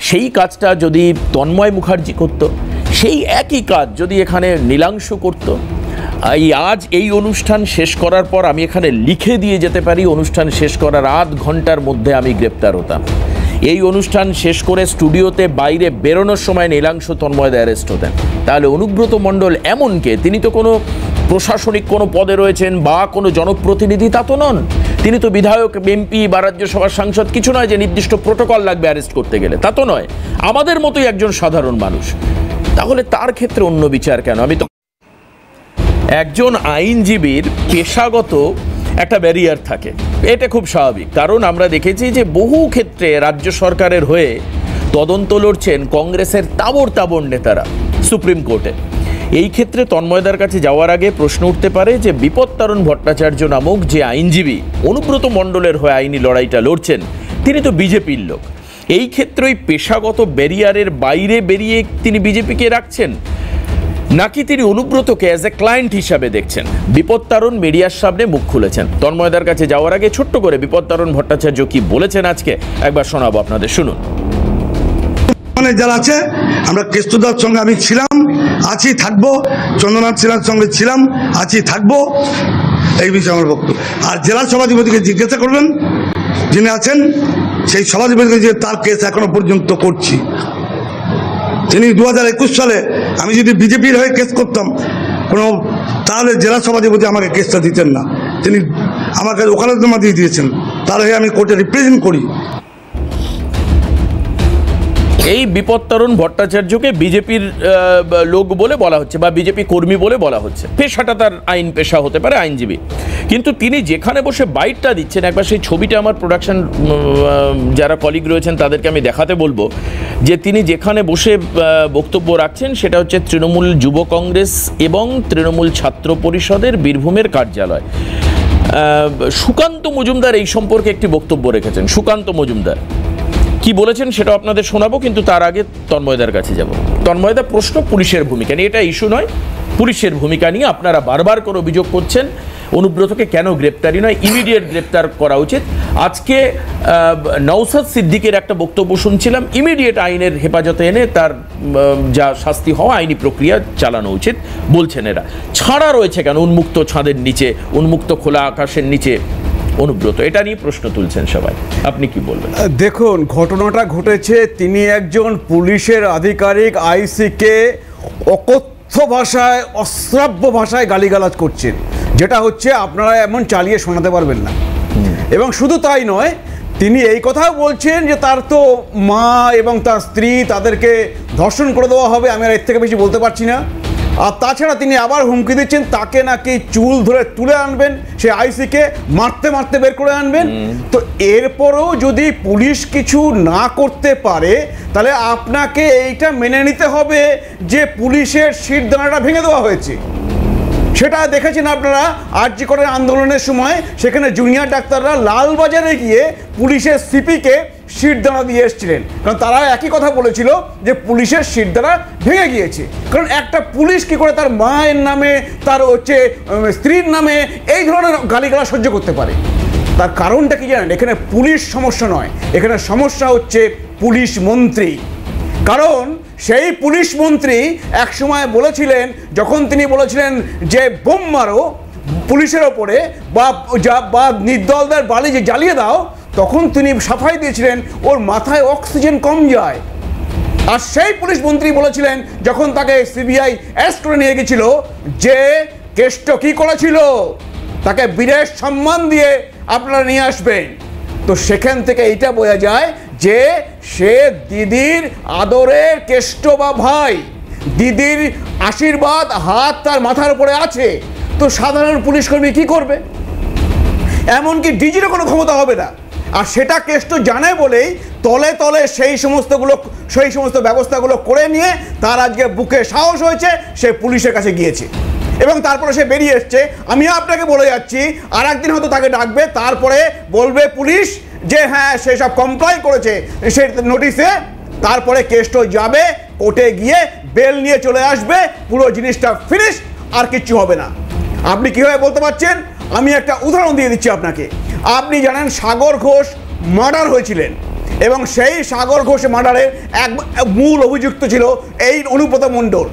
সেই কাজটা যদি তন্ময় মুখার্জি করত, সেই একই কাজ যদি এখানে নীলাংশু করত, আজ এই অনুষ্ঠান শেষ করার পর আমি এখানে লিখে দিয়ে যেতে পারি অনুষ্ঠান শেষ করার আধ ঘন্টার মধ্যে আমি গ্রেপ্তার হতাম। এই অনুষ্ঠান শেষ করে স্টুডিওতে বাইরে বেরোনোর সময় নীলাংশু তন্ময়দা অ্যারেস্ট হতেন। তাহলে অনুব্রত মণ্ডল এমনকে, তিনি তো কোনো প্রশাসনিক কোনো পদে রয়েছেন বা কোনো জনপ্রতিনিধি তা তো নন। তিনি তো বিধায়ক, এমপি বা রাজ্যসভার সাংসদ কিছু নয় যে নির্দিষ্ট প্রোটোকল লাগবে অ্যারেস্ট করতে গেলে, তা তো নয়। আমাদের মতোই একজন সাধারণ মানুষ। তাহলে তার ক্ষেত্রে অন্য বিচার কেন? আমি তো একজন আইনজীবীর পেশাগত একটা ব্যারিয়ার থাকে, এটা খুব স্বাভাবিক। কারণ আমরা দেখেছি যে বহু ক্ষেত্রে রাজ্য সরকারের হয়ে তদন্ত লড়ছেন কংগ্রেসের তাবড় তাবড় নেতারা সুপ্রিম কোর্টে। এই ক্ষেত্রে তন্ময়দার কাছে যাওয়ার আগে প্রশ্ন উঠতে পারে যে বিপত্তারণ ভট্টাচার্য নামক যে আইনজীবী অনুব্রত মণ্ডলের হয়ে আইনি লড়াইটা লড়ছেন, তিনি তো বিজেপির লোক। এই ক্ষেত্রেই পেশাগত ব্যারিয়ারের বাইরে বেরিয়ে তিনি বিজেপিকে রাখছেন, নাকি তিনি অনুব্রতকে অ্যাজ এ ক্লায়েন্ট হিসাবে দেখছেন? বিপত্তারণ মিডিয়ার সামনে মুখ খুলেছেন। তন্ময়দার কাছে যাওয়ার আগে ছোট্ট করে বিপত্তারণ ভট্টাচার্য কি বলেছেন আজকে একবার শোনাবো আপনাদের, শুনুন। যারা আছে, আমরা কেষ্টদার সঙ্গে আমি ছিলাম, আছি, থাকবো। চন্দ্রনাথ সিনহার সঙ্গে ছিলাম, আছি, থাকবো। এই বিষয়ে আমার বক্তব্য। আর জেলা সভাধিপতিকে জিজ্ঞাসা করবেন, যিনি আছেন সেই সভাধিপতিকে, যে তার কেস এখনো পর্যন্ত করছি। তিনি 2021 সালে আমি যদি বিজেপির হয়ে কেস করতাম কোনো, তাহলে জেলা সভাধিপতি আমাকে কেসটা দিতেন না। তিনি আমার কাছে ওকালতনামা দিয়ে দিয়েছেন, তার হয়ে আমি কোর্টে রিপ্রেজেন্ট করি। এই বিপত্তারণ ভট্টাচার্যকে বিজেপির লোক বলে বলা হচ্ছে বা বিজেপি কর্মী বলে বলা হচ্ছে। পেশাটা তার আইন পেশা হতে পারে, আইনজীবী। কিন্তু তিনি যেখানে বসে বাইটটা দিচ্ছেন, একবার সেই ছবিটা আমার প্রোডাকশন যারা কলিগ রয়েছেন তাদেরকে আমি দেখাতে বলবো, যে তিনি যেখানে বসে বক্তব্য রাখছেন সেটা হচ্ছে তৃণমূল যুব কংগ্রেস এবং তৃণমূল ছাত্র পরিষদের বীরভূমের কার্যালয়। সুকান্ত মজুমদার এই সম্পর্কে একটি বক্তব্য রেখেছেন। সুকান্ত মজুমদার কি বলেছেন সেটা আপনাদের শোনাবো, কিন্তু তার আগে তন্ময়দার কাছে যাব। তন্ময়দা, প্রশ্ন পুলিশের ভূমিকা নিয়ে, এটা ইস্যু নয়, পুলিশের ভূমিকা নিয়ে আপনারা বারবার করে অভিযোগ করছেন অনুব্রতকে কেন গ্রেপ্তারি নয়, ইমিডিয়েট গ্রেপ্তার করা উচিত। আজকে নওশাদ সিদ্দিকের একটা বক্তব্য শুনছিলাম, ইমিডিয়েট আইনের হেফাজতে এনে তার যা শাস্তি হওয়া আইনি প্রক্রিয়া চালানো উচিত বলছেন এরা। ছাড়া রয়েছে কেন উন্মুক্ত ছাদের নিচে, উন্মুক্ত খোলা আকাশের নিচে অনুব্রত? এটা নিয়ে প্রশ্ন তুলছেন সবাই, আপনি কি বলবেন? দেখুন, ঘটনাটা ঘটেছে, তিনি একজন পুলিশের আধিকারিক, আইসিকে অকথ্য ভাষায়, অশ্রাব্য ভাষায় গালিগালাজ করছেন, যেটা হচ্ছে আপনারা এমন চালিয়ে শোনাতে পারবেন না। এবং শুধু তাই নয়, তিনি এই কথাও বলছেন যে তার তো মা এবং তার স্ত্রী, তাদেরকে ধর্ষণ করে দেওয়া হবে, আমি আর এর থেকে বেশি বলতে পারছি না। আর তাছাড়া তিনি আবার হুমকি দিচ্ছেন তাকে নাকি চুল ধরে তুলে আনবেন, সে আইসিকে মারতে মারতে বের করে আনবেন। তো এরপরও যদি পুলিশ কিছু না করতে পারে, তাহলে আপনাকে এইটা মেনে নিতে হবে যে পুলিশের শিরদাঁড়াটা ভেঙে দেওয়া হয়েছে। সেটা দেখেছেন আপনারা আরজি করের আন্দোলনের সময়, সেখানে জুনিয়র ডাক্তাররা লালবাজারে গিয়ে পুলিশের সিপিকে শিরদাঁড়া দিয়ে এসেছিলেন, কারণ তারা একই কথা বলেছিল যে পুলিশের শিরদাঁড়া ভেঙে গিয়েছে। কারণ একটা পুলিশ কি করে তার মায়ের নামে, তার হচ্ছে স্ত্রীর নামে এই ধরনের গালিগালা সহ্য করতে পারে? তার কারণটা কি জানেন? এখানে পুলিশ সমস্যা নয়, এখানে সমস্যা হচ্ছে পুলিশ মন্ত্রী। কারণ সেই পুলিশ মন্ত্রী এক সময় বলেছিলেন, যখন তিনি বলেছিলেন যে বোম মারো পুলিশের ওপরে বা নির্দলদের বাড়ি যে জ্বালিয়ে দাও, তখন তিনি সাফাই দিয়েছিলেন ওর মাথায় অক্সিজেন কম যায়। আর সেই পুলিশ মন্ত্রী বলেছিলেন, যখন তাকে সিবিআই অ্যারেস্ট করে নিয়ে গেছিল, যে কেষ্ট কি করেছিল, তাকে বীরের সম্মান দিয়ে আপনারা নিয়ে আসবেন। তো সেখান থেকে এইটা বোঝা যায় যে সে দিদির আদরের কেষ্ট বা ভাই, দিদির আশীর্বাদ হাত তার মাথার উপরে আছে। তো সাধারণ পুলিশকর্মী কি করবে? এমনকি ডিজিরও কোনো ক্ষমতা হবে না। আর সেটা কেষ্ট জানে বলেই তলে তলে সেই সমস্ত ব্যবস্থাগুলো করে নিয়ে তার আজকে বুকে সাহস হয়েছে, সে পুলিশের কাছে গিয়েছে এবং তারপরে সে বেরিয়ে এসছে। আমি আপনাকে বলে যাচ্ছি, আর একদিন হয়তো তাকে ডাকবে, তারপরে বলবে পুলিশ যে হ্যাঁ সে সব কমপ্লাই করেছে সে নোটিশে, তারপরে কেষ্ট যাবে কোর্টে গিয়ে বেল নিয়ে চলে আসবে, পুরো জিনিসটা ফিনিশ, আর কিচ্ছু হবে না। আপনি কীভাবে বলতে পারছেন? আমি একটা উদাহরণ দিয়ে দিচ্ছি আপনাকে। আপনি জানেন সাগর ঘোষ মার্ডার হয়েছিলেন, এবং সেই সাগর ঘোষ মার্ডারের এক মূল অভিযুক্ত ছিল এই অনুব্রত মণ্ডল।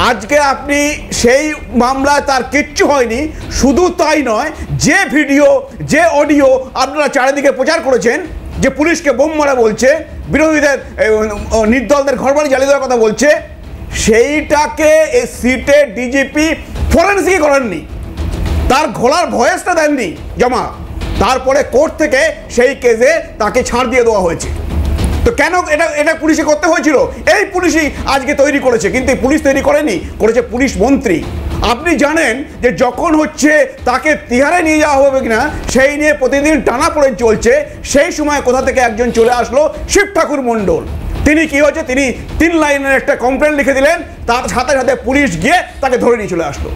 আজকে আপনি সেই মামলায় তার কিচ্ছু হয়নি, শুধু তাই নয়, যে ভিডিও যে অডিও আপনারা চারিদিকে প্রচার করেছেন যে পুলিশকে বোম মারা বলছে, বিরোধীদের নির্দলদের ঘরবাড়ি জ্বালিয়ে দেওয়ার কথা বলছে, সেইটাকে এই সিটে ডিজিপি ফরেন্সিক করেননি, তার গলার ভয়েসটা দেননি জমা, তারপরে কোর্ট থেকে সেই কেসে তাকে ছাড় দিয়ে দেওয়া হয়েছে। তো কেন এটা পুলিশে করতে হয়েছিল? এই পুলিশই আজকে তৈরি করেছে, কিন্তু পুলিশ তৈরি করেনি, করেছে পুলিশ মন্ত্রী। আপনি জানেন যে যখন হচ্ছে তাকে তিহারে নিয়ে যাওয়া হবে কিনা সেই নিয়ে প্রতিদিন টানাপোড়েন চলছে, সেই সময় কোথা থেকে একজন চলে আসলো, শিব ঠাকুর মণ্ডল। তিনি কি হচ্ছে, তিনি 3 লাইনের একটা কমপ্লেন লিখে দিলেন, তার সাথে সাথে পুলিশ গিয়ে তাকে ধরে নিয়ে চলে আসলো।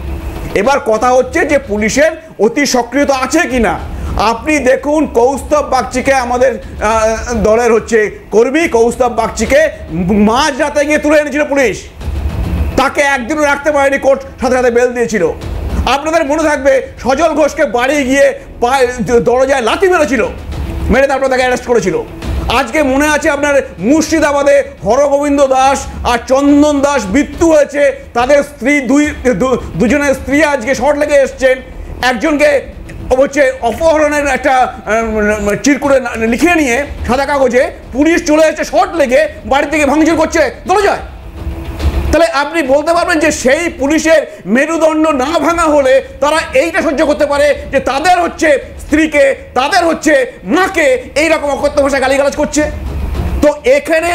এবার কথা হচ্ছে যে পুলিশের অতি সক্রিয়তা আছে কিনা। আপনি দেখুন কৌস্তব বাগচিকে, আমাদের দলের হচ্ছে কর্মী কৌস্তব বাগচিকে মাঝ রাতে গিয়ে তুলে এনেছিল পুলিশ, তাকে একদিনও রাখতে পারেনি, কোর্ট সাথে সাথে বেল দিয়েছিল। আপনাদের মনে থাকবে সজল ঘোষকে বাড়ি গিয়ে দরজায় লাথি মেরেছিল, মেরে তারপর তাকে অ্যারেস্ট করেছিল। আজকে মনে আছে আপনার মুর্শিদাবাদে হরগোবিন্দ দাস আর চন্দন দাস মৃত্যু হয়েছে, তাদের স্ত্রী দুজনের স্ত্রী আজকে শর্ট লেগে এসছেন, একজনকে হচ্ছে অপহরণের একটা চিরকুটে লিখে নিয়ে সাদা কাগজে পুলিশ চলে এসেছে শর্ট লেগে, বাড়ি থেকে ভাঙচুর করছে দরজায়। তাহলে আপনি বলতে পারবেন যে সেই পুলিশের মেরুদণ্ড না ভাঙা হলে তারা এইটা সহ্য করতে পারে যে তাদের হচ্ছে স্ত্রীকে, তাদের হচ্ছে মাকে এইরকম অকথ্য ভাষায় গালিগালাজ করছে? তো এখানে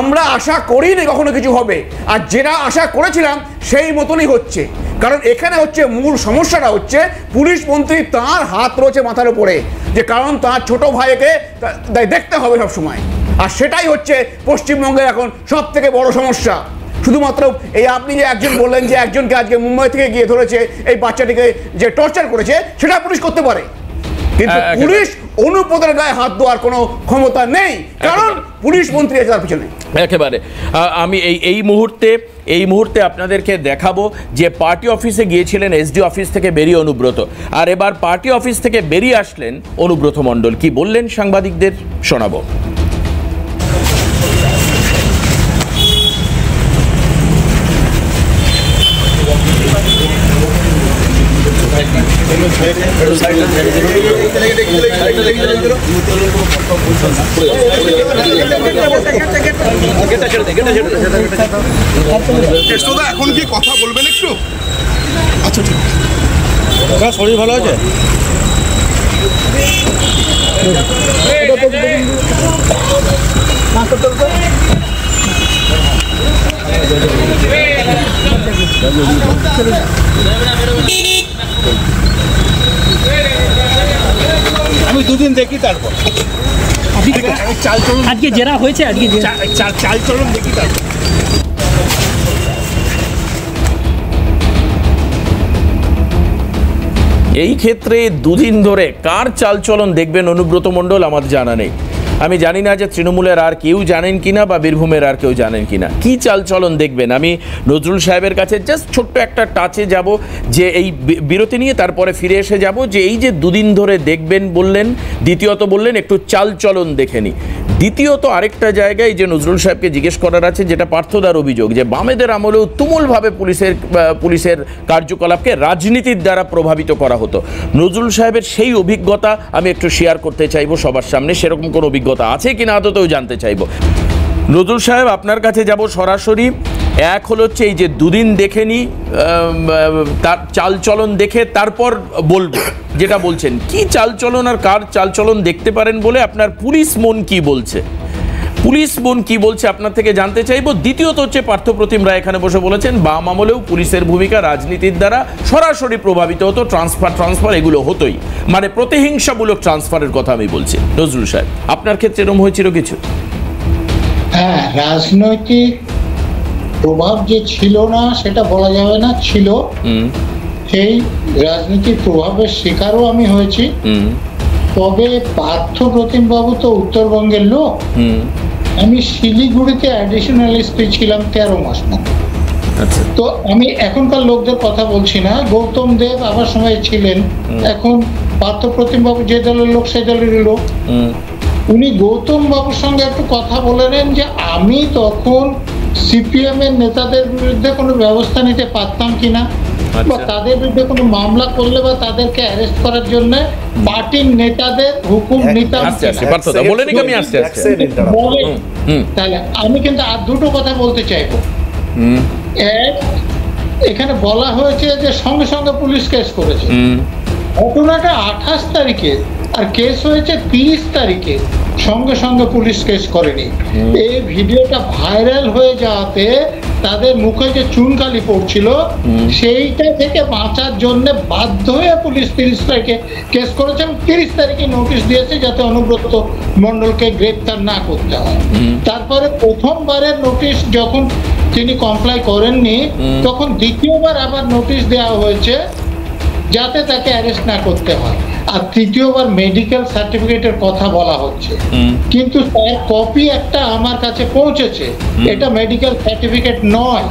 আমরা আশা করিনি কখনো কিছু হবে, আর যেটা আশা করেছিলাম সেই মতনই হচ্ছে। কারণ এখানে হচ্ছে মূল সমস্যাটা হচ্ছে পুলিশ মন্ত্রী, তার হাত রয়েছে মাথার উপরে, যে কারণ তার ছোট ভাইকে দেখতে হবে সব সময়, আর সেটাই হচ্ছে পশ্চিমবঙ্গের এখন সব থেকে বড় সমস্যা। শুধুমাত্র এই আপনি যে একজন বললেন যে একজনকে আজকে মুম্বাই থেকে গিয়ে ধরেছে, এই বাচ্চাটিকে যে টর্চার করেছে, সেটা পুলিশ করতে পারে, কিন্তু পুলিশ অনুপদের গায়ে হাত দেওয়ার কোনো ক্ষমতা নেই, কারণ পুলিশ মন্ত্রী আছে তার পিছনে। একেবারে আমি এই মুহূর্তে আপনাদেরকে দেখাবো যে পার্টি অফিসে গিয়েছিলেন এসডি অফিস থেকে বেরিয়ে অনুব্রত, আর এবার পার্টি অফিস থেকে বেরিয়ে আসলেন অনুব্রত মণ্ডল। কি বললেন সাংবাদিকদের শোনাবো। এখন কি কথা বলবেন একটু? আচ্ছা ঠিক আছে, শরীর ভালো আছে? আমি দুদিন দেখি, তারপর চাল চলন আজকে জেরা হয়েছে, আজকে চাল চলন দেখি তারপর। এই ক্ষেত্রে দুদিন ধরে কার চালচলন দেখবেন অনুব্রত মণ্ডল আমার জানা নেই। আমি জানি না যে তৃণমূলের আর কেউ জানেন কিনা বা বীরভূমের আর কেউ জানেন কিনা কি চালচলন দেখবেন। আমি নজরুল সাহেবের কাছে জাস্ট ছোট্ট একটা টাচে যাব, যে এই বিরতি নিয়ে তারপরে ফিরে এসে যাব, যে এই যে দুদিন ধরে দেখবেন বললেন, দ্বিতীয়ত বললেন একটু চালচলন দেখে নি। দ্বিতীয়ত আরেকটা জায়গায় যে নজরুল সাহেবকে জিজ্ঞেস করার আছে, যেটা পার্থদার অভিযোগ যে বামেদের আমলেও তুমুলভাবে পুলিশের কার্যকলাপকে রাজনীতির দ্বারা প্রভাবিত করা হতো। নজরুল সাহেবের সেই অভিজ্ঞতা আমি একটু শেয়ার করতে চাইবো সবার সামনে, সেরকম কোনো অভিজ্ঞতা আছে কিনা আদতেও জানতে চাইবো। নজরুল সাহেব আপনার কাছে যাব সরাসরি। এক হলো হচ্ছে এই যে দুদিন দেখেনি, তার চালচলন দেখে তারপর বলবো যেটা বলছেন, কি চালচলন আর কার চালচলন দেখতে পারেন বলে আপনার পুলিশ মন কি বলছে, পুলিশ মন কি বলছে আপনার থেকে জানতে চাইবো। দ্বিতীয়ত হচ্ছে পার্থপ্রতিম রায় এখানে বসে বলেছেন বাম আমলেও পুলিশের ভূমিকা রাজনীতির দ্বারা সরাসরি প্রভাবিত হতো, ট্রান্সফার এগুলো হতোই, মানে প্রতিহিংসামূলক ট্রান্সফারের কথা আমি বলছি। নজরুল সাহেব আপনার ক্ষেত্রে এরকম হয়েছিল কিছু? হ্যাঁ, রাজনৈতিক প্রভাব যে ছিল না সেটা বলা যাবে না, ছিল। সেই রাজনীতির প্রভাবের শিকারও আমি হয়েছি। তবে পার্থপ্রতিম বাবু তো উত্তরবঙ্গের লোক, আমি শিলিগুড়িতে অ্যাডিশনাল এসপি ছিলাম 13 মাস মতো। তো আমি এখনকার লোকদের কথা বলছি না, গৌতম দেব আমার সময় ছিলেন, এখন পার্থপ্রতিম বাবু যে দলের লোক সেই দলের লোক। উনি গৌতম বাবুর সঙ্গে একটু কথা বলে নেন যে আমি তখন সিপিএম এর নেতাদের বিরুদ্ধে কোনো ব্যবস্থা নিতে পারতাম কিনা, বা তাদের বিরুদ্ধে কোনো মামলা করলে বা তাদেরকে অ্যারেস্ট করার জন্য পার্টির নেতাদের হুকুম নিতাম। তাহলে আমি কিন্তু আর দুটো কথা বলতে চাইবো। এক, এখানে বলা হয়েছে যে সঙ্গে সঙ্গে পুলিশ কেস করেছে। ঘটনাটা 28 তারিখে আর কেস হয়েছে 30 তারিখে, সঙ্গে সঙ্গে পুলিশ কেস করেনি। এই ভিডিওটা ভাইরাল হয়ে যাওয়াতে তাদের মুখে যে চুনকালি পড়ছিল সেইটা থেকে বাঁচার জন্য বাধ্য হয়ে পুলিশ 30 তারিখে কেস করেছে এবং 30 তারিখে নোটিশ দিয়েছে যাতে অনুব্রত মণ্ডলকে গ্রেপ্তার না করতে হয়। তারপরে প্রথমবারের নোটিশ যখন তিনি কমপ্লাই করেননি, তখন দ্বিতীয়বার আবার নোটিশ দেওয়া হয়েছে যাতে তাকে অ্যারেস্ট না করতে হয়। আর তৃতীয়বার মেডিকেল সার্টিফিকেটের কথা বলা হচ্ছে, কিন্তু তার কপি একটা আমার কাছে পৌঁছেছে। এটা মেডিকেল সার্টিফিকেট নয়।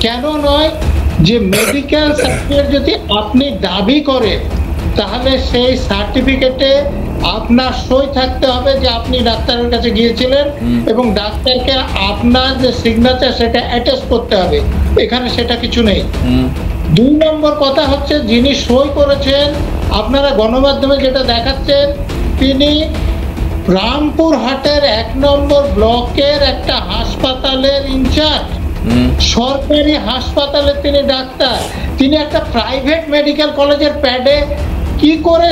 কেন নয়? যে মেডিকেল সার্টিফিকেট যদি আপনি দাবি করেন তাহলে সেই সার্টিফিকেটে আপনার সই থাকতে হবে যে আপনি ডাক্তারের কাছে গিয়েছিলেন এবং ডাক্তারকে আপনার যে সিগনেচার সেটা অ্যাটাচ করতে হবে। এখানে সেটা কিছু নেই। 2 নম্বর কথা হচ্ছে, যিনি সই করেছেন আপনারা গণমাধ্যমে যেটা দেখাচ্ছেন, তিনি রামপুরহাটের 1 নম্বর ব্লকের একটা হাসপাতালের ইনচার্জ, সরকারি হাসপাতালে তিনি ডাক্তার। তিনি একটা প্রাইভেট মেডিকেল কলেজের প্যাডে কি করে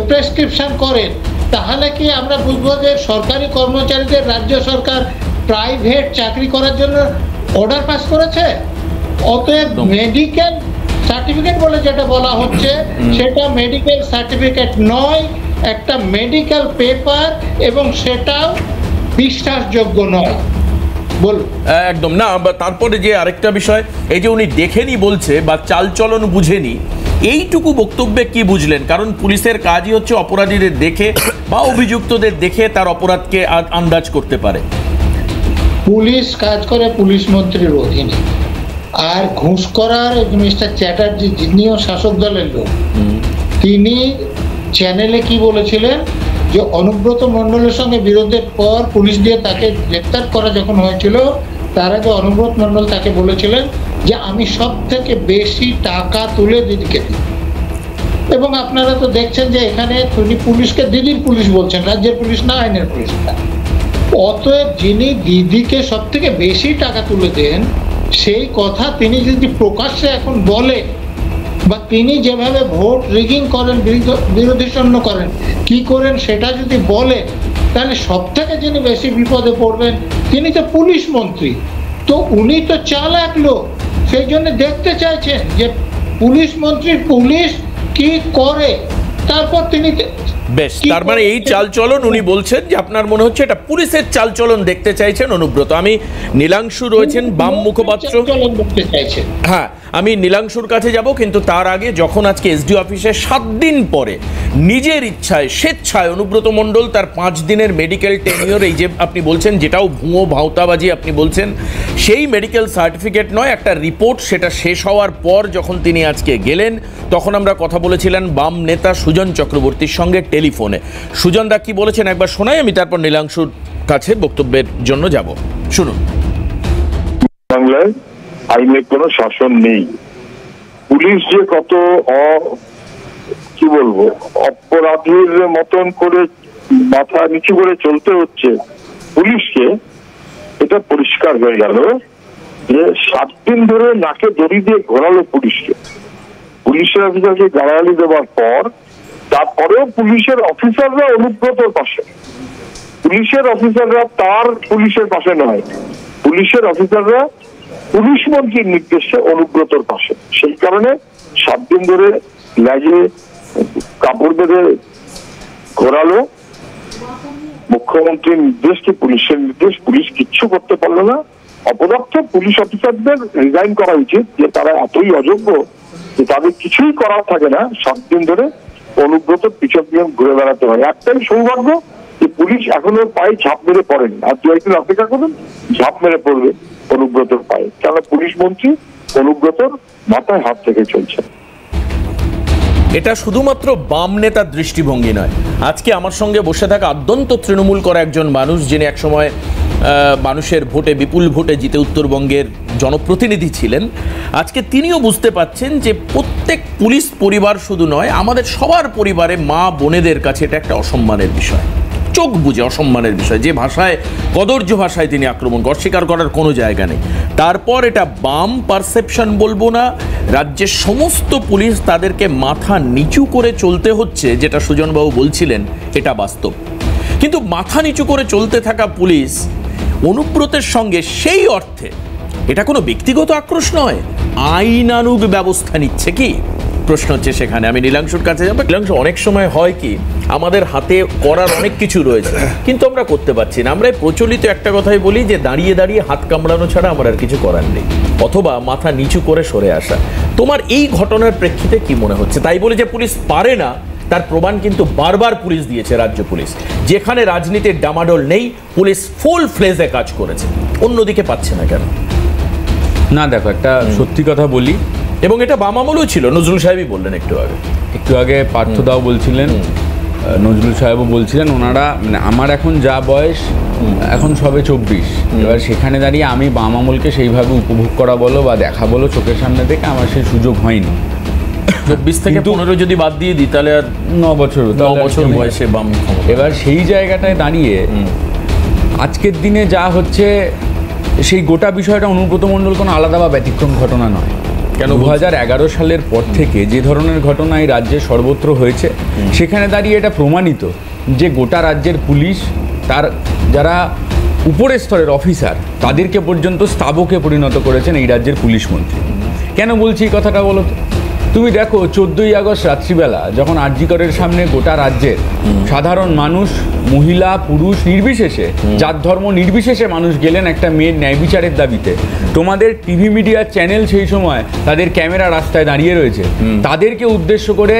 প্রেসক্রিপশন করেন? তাহলে কি আমরা বুঝবো যে সরকারি কর্মচারীদের রাজ্য সরকার প্রাইভেট চাকরি করার জন্য অর্ডার পাস করেছে? অতএব মেডিকেল সার্টিফিকেট বলে যেটা বলা হচ্ছে সেটা মেডিকেল সার্টিফিকেট নয়, একটা মেডিকেল পেপার, এবং সেটাও বিশ্বাসযোগ্য নয়। বলুন। একদম না। তারপরে যে আরেকটা বিষয়, এই যে উনি দেখেনি বলছে বা চালচলন বুঝেনি, এইটুকু বক্তব্যে কি বুঝলেন? কারণ পুলিশের কাজই হচ্ছে অপরাধীদের দেখে বা অভিযুক্তদের দেখে তার অপরাধকে আন্দাজ করতে পারে। পুলিশ কাজ করে পুলিশ মন্ত্রীর অধীনে। আর ঘুষখোর মিস্টার চ্যাটার্জি, যিনিও শাসক দলের লোক, তিনি চ্যানেলে কি বলেছিলেন যে অনুব্রত মণ্ডলের সঙ্গে বিরোধের পর পুলিশ দিয়ে তাকে গ্রেপ্তার করা যখন হয়েছিল, তার আগে অনুব্রত মণ্ডল তাকে বলেছিলেন যে আমি সব থেকে বেশি টাকা তুলে দিদিকে দিই। এবং আপনারা তো দেখছেন যে এখানে তিনি পুলিশকে দিদির পুলিশ বলছেন, রাজ্যের পুলিশ না, আইনের পুলিশ না। অতএব যিনি দিদিকে সব থেকে বেশি টাকা তুলে দেন, সেই কথা তিনি যদি প্রকাশ্যে এখন বলে, বা তিনি যেভাবে ভোট রিগিং করেন, বিরোধী শূন্য করেন, কি করেন সেটা যদি বলে, তাহলে সব থেকে যিনি বেশি বিপদে পড়বেন তিনি তো পুলিশ মন্ত্রী। তো উনি তো চালাক লোক, সেই জন্য দেখতে চাইছেন যে পুলিশ মন্ত্রী পুলিশ কি করে, তারপর তিনি বেশ। তার মানে এই চালচলন উনি বলছেন যে আপনার মনে হচ্ছে এটা পুলিশের চালচলন দেখতে চাইছেন অনুব্রত। আমি নীলাংশু রয়েছেন বাম মুখপাত্র, হ্যাঁ আমি নীলাংশুর কাছে যাব, কিন্তু তার আগে যখন আজকে এসডি অফিসে 7 দিন পরে নিজের ইচ্ছায় স্বেচ্ছায় অনুব্রত মণ্ডল তার 5 দিনের মেডিকেল টেনিওর, এই যে আপনি বলছেন যেটাও ভুয়ো ভাওতাবাজি আপনি বলছেন, সেই মেডিকেল সার্টিফিকেট নয় একটা রিপোর্ট, সেটা শেষ হওয়ার পর যখন তিনি আজকে গেলেন, তখন আমরা কথা বলেছিলেন বাম নেতা সুজন চক্রবর্তীর সঙ্গে টেলিফোনে। সুজন দা কি বলেছেন একবার শোনাই, আমি তারপর নীলাংশুর কাছে বক্তব্যের জন্য যাব। শুনুন। বাংলায় আইনের কোনো শাসন নেই। পুলিশ যে কত কি বলবো অপরাধীর মতন করে মাথা নিচু করে চলতে হচ্ছে পুলিশকে, এটা পরিষ্কার হয়ে গেল যে 7 দিন ধরে নাকে দড়ি দিয়ে ঘোরালো পুলিশকে। পুলিশের অফিসারকে গালাগালি দেওয়ার পর তারপরেও পুলিশের অফিসাররা অনুব্রতর পাশে, পুলিশের অফিসাররা তার পুলিশের পাশে নয়, পুলিশের অফিসাররা পুলিশ মন্ত্রীর নির্দেশে অনুব্রতর পাশে। সেই কারণে 7 দিন ধরে লেজে কাপড় বেঁধে ঘোরালো। মুখ্যমন্ত্রীর নির্দেশ কি পুলিশের নির্দেশ, পুলিশ কিচ্ছু করতে পারলো না। অপদার্থ পুলিশ অফিসারদের রিজাইন করা উচিত, যে তারা এতই অযোগ্য যে তাদের কিছুই করার থাকে না। 7 দিন ধরে অনুব্রত পিছন পিছন ঘুরে বেড়াতে হয়। একটাই সৌভাগ্য যে পুলিশ এখনো পায়ে ঝাঁপ মেরে পড়েন, আর 2 একদিন অপেক্ষা করুন ঝাঁপ মেরে পড়বে অনুব্রতর পায়ে, কেন পুলিশ মন্ত্রী অনুব্রতর মাথায় হাত থেকে চলছে। এটা শুধুমাত্র বাম নেতার দৃষ্টিভঙ্গি নয়। আজকে আমার সঙ্গে বসে থাকা অত্যন্ত তৃণমূল করা একজন মানুষ, যিনি একসময় মানুষের ভোটে, বিপুল ভোটে জিতে উত্তরবঙ্গের জনপ্রতিনিধি ছিলেন, আজকে তিনিও বুঝতে পাচ্ছেন যে প্রত্যেক পুলিশ পরিবার শুধু নয়, আমাদের সবার পরিবারে মা বোনেদের কাছে এটা একটা অসম্মানের বিষয়, চোখ বুঝে অসম্মানের বিষয়। যে ভাষায়, কদর্য ভাষায় তিনি আক্রমণ অস্বীকার করার কোনো জায়গা নেই। তারপর এটা বাম পারসেপশন বলবো না, রাজ্যের সমস্ত পুলিশ তাদেরকে মাথা নিচু করে চলতে হচ্ছে, যেটা সুজনবাবু বলছিলেন, এটা বাস্তব। কিন্তু মাথা নিচু করে চলতে থাকা পুলিশ অনুব্রতের সঙ্গে সেই অর্থে এটা কোনো ব্যক্তিগত আক্রোশ নয়, আইনানুগ ব্যবস্থা নিচ্ছে কি? প্রশ্ন হচ্ছে সেখানে। আমি নীলাংশুর কাছে যাবো। নীলাংশু, অনেক সময় হয় কি, আমাদের হাতে করার অনেক কিছু রয়েছে কিন্তু আমরা করতে পারছি না। আমরা প্রচলিত একটা কথাই বলি যে দাঁড়িয়ে দাঁড়িয়ে হাত কামড়ানো ছাড়া আমার আর কিছু করার নেই, অথবা মাথা নিচু করে সরে আসা। তোমার এই ঘটনার প্রেক্ষিতে কি মনে হচ্ছে? তাই বলে যে পুলিশ পারে না তার প্রমাণ কিন্তু বারবার পুলিশ দিয়েছে। রাজ্য পুলিশ যেখানে রাজনীতির ডামাডোল নেই, পুলিশ ফুল ফ্লেজে কাজ করেছে, অন্যদিকে পাচ্ছে না কেন? না দেখো, একটা সত্যি কথা বলি, এবং এটা বাম আমলেও ছিল, নজরুল সাহেবই বললেন একটু আগে পার্থদাও বলছিলেন, নজরুল সাহেবও বলছিলেন, ওনারা মানে আমার এখন যা বয়স, এখন সবে 24, এবার সেখানে দাঁড়িয়ে আমি বাম আমলকে সেইভাবে উপভোগ করা বলো বা দেখা বলো চোখের সামনে থেকে আমার সেই সুযোগ হয়নি। 20 থেকে 15 যদি বাদ দিয়ে দিই তাহলে আর 9 বছর বয়সে বাম। এবার সেই জায়গাটায় দাঁড়িয়ে আজকের দিনে যা হচ্ছে, সেই গোটা বিষয়টা অনুব্রত মণ্ডল কোনো আলাদা বা ব্যতিক্রম ঘটনা নয়। কেন 2011 সালের পর থেকে যে ধরনের ঘটনা এই রাজ্যে সর্বত্র হয়েছে, সেখানে দাঁড়িয়ে এটা প্রমাণিত যে গোটা রাজ্যের পুলিশ, তার যারা উপরের স্তরের অফিসার, তাদেরকে পর্যন্ত স্তাবকে পরিণত করেছেন এই রাজ্যের পুলিশ মন্ত্রী। কেন বলছি এই কথাটা বলো তো? তুমি দেখো 14ই আগস্ট রাত্রিবেলা যখন আরজি করের সামনে গোটা রাজ্যের সাধারণ মানুষ, মহিলা পুরুষ নির্বিশেষে, জাত ধর্ম নির্বিশেষে মানুষ গেলেন একটা মেয়ের ন্যায় বিচারের দাবিতে, তোমাদের টিভি মিডিয়ার চ্যানেল সেই সময় তাদের ক্যামেরা রাস্তায় দাঁড়িয়ে রয়েছে, তাদেরকে উদ্দেশ্য করে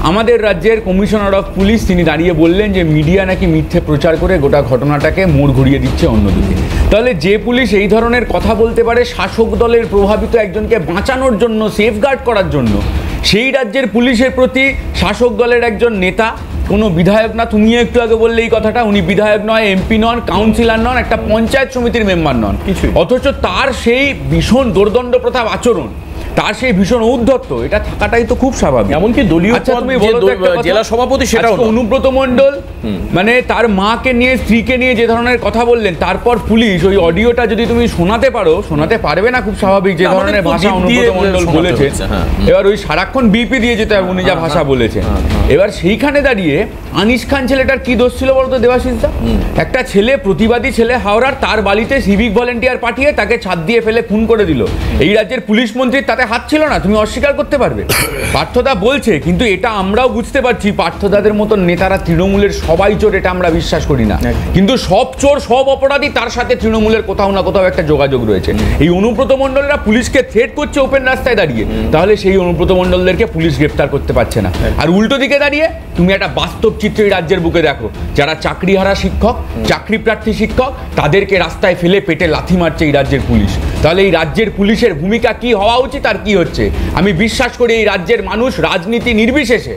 আমাদের রাজ্যের কমিশনার অফ পুলিশ তিনি দাঁড়িয়ে বললেন যে মিডিয়া নাকি মিথ্যে প্রচার করে গোটা ঘটনাটাকে মোড় ঘুরিয়ে দিচ্ছে অন্যদিকে। তাহলে যে পুলিশ এই ধরনের কথা বলতে পারে শাসক দলের প্রভাবিত একজনকে বাঁচানোর জন্য, সেফগার্ড করার জন্য, সেই রাজ্যের পুলিশের প্রতি শাসক দলের একজন নেতা, কোনো বিধায়ক না, তুমি একটু আগে বললে এই কথাটা, উনি বিধায়ক নয়, এমপি নন, কাউন্সিলর নন, একটা পঞ্চায়েত সমিতির মেম্বার নন, অথচ তার সেই ভীষণ দোর্দণ্ড প্রতাপ আচরণ, তার সেই ভীষণ ঔদ্ধত্য, এটা থাকাটাই তো খুব স্বাভাবিক। এমনকি দলীয় জেলা সভাপতি সেটাও অনুব্রত মণ্ডল মানে তার মাকে নিয়ে, স্ত্রীকে নিয়ে যে ধরনের কথা বললেন, তারপর পুলিশ ওই অডিওটা যদি তুমি শোনাতে পারো, শোনাতে পারবে না, খুব স্বাভাবিক, যে ধরনের ভাষা অনুব্রত মণ্ডল বলেছে, এবার ওই সারাক্ষণ বিপি দিয়ে যেতে হবে উনি যা ভাষা বলেছেন। এবার সেইখানে দাঁড়িয়ে আনিস খান ছেলেটার কি দোষ ছিল বলতো দেবাশিসদা? একটা ছেলে, প্রতিবাদী ছেলে হাওড়ার, তার বাড়িতে সিভিক ভলেন্টিয়ার পাঠিয়ে তাকে ছাদ দিয়ে ফেলে খুন করে দিল। এই রাজ্যের পুলিশ মন্ত্রীর তাতে হাত ছিল না? তুমি অস্বীকার করতে পারবে? পার্থদা বলছে, কিন্তু এটা আমরাও বুঝতে পারছি পার্থদাদের মতো নেতারা তৃণমূলের সবাই চোর, এটা আমরা বিশ্বাস করি না, কিন্তু সব চোর, সব অপরাধী, তার সাথে তৃণমূলের কোথাও না কোথাও একটা যোগাযোগ রয়েছে। এই অনুব্রত মণ্ডলরা পুলিশকে থ্রেট করছে ওপেন রাস্তায় দাঁড়িয়ে, তাহলে সেই অনুব্রত মণ্ডলদেরকে পুলিশ গ্রেপ্তার করতে পারছে না। আর উল্টো দিকে দাঁড়িয়ে তুমি একটা বাস্তব চিত্র এই রাজ্যের বুকে দেখো, যারা চাকরিহারা শিক্ষক, চাকরি প্রার্থী শিক্ষক, তাদেরকে রাস্তায় ফেলে পেটে লাথি মারছে এই রাজ্যের পুলিশ। তাহলে এই রাজ্যের পুলিশের ভূমিকা কি হওয়া উচিত আর কি হচ্ছে? আমি বিশ্বাস করি এই রাজ্যের মানুষ রাজনীতি নির্বিশেষে,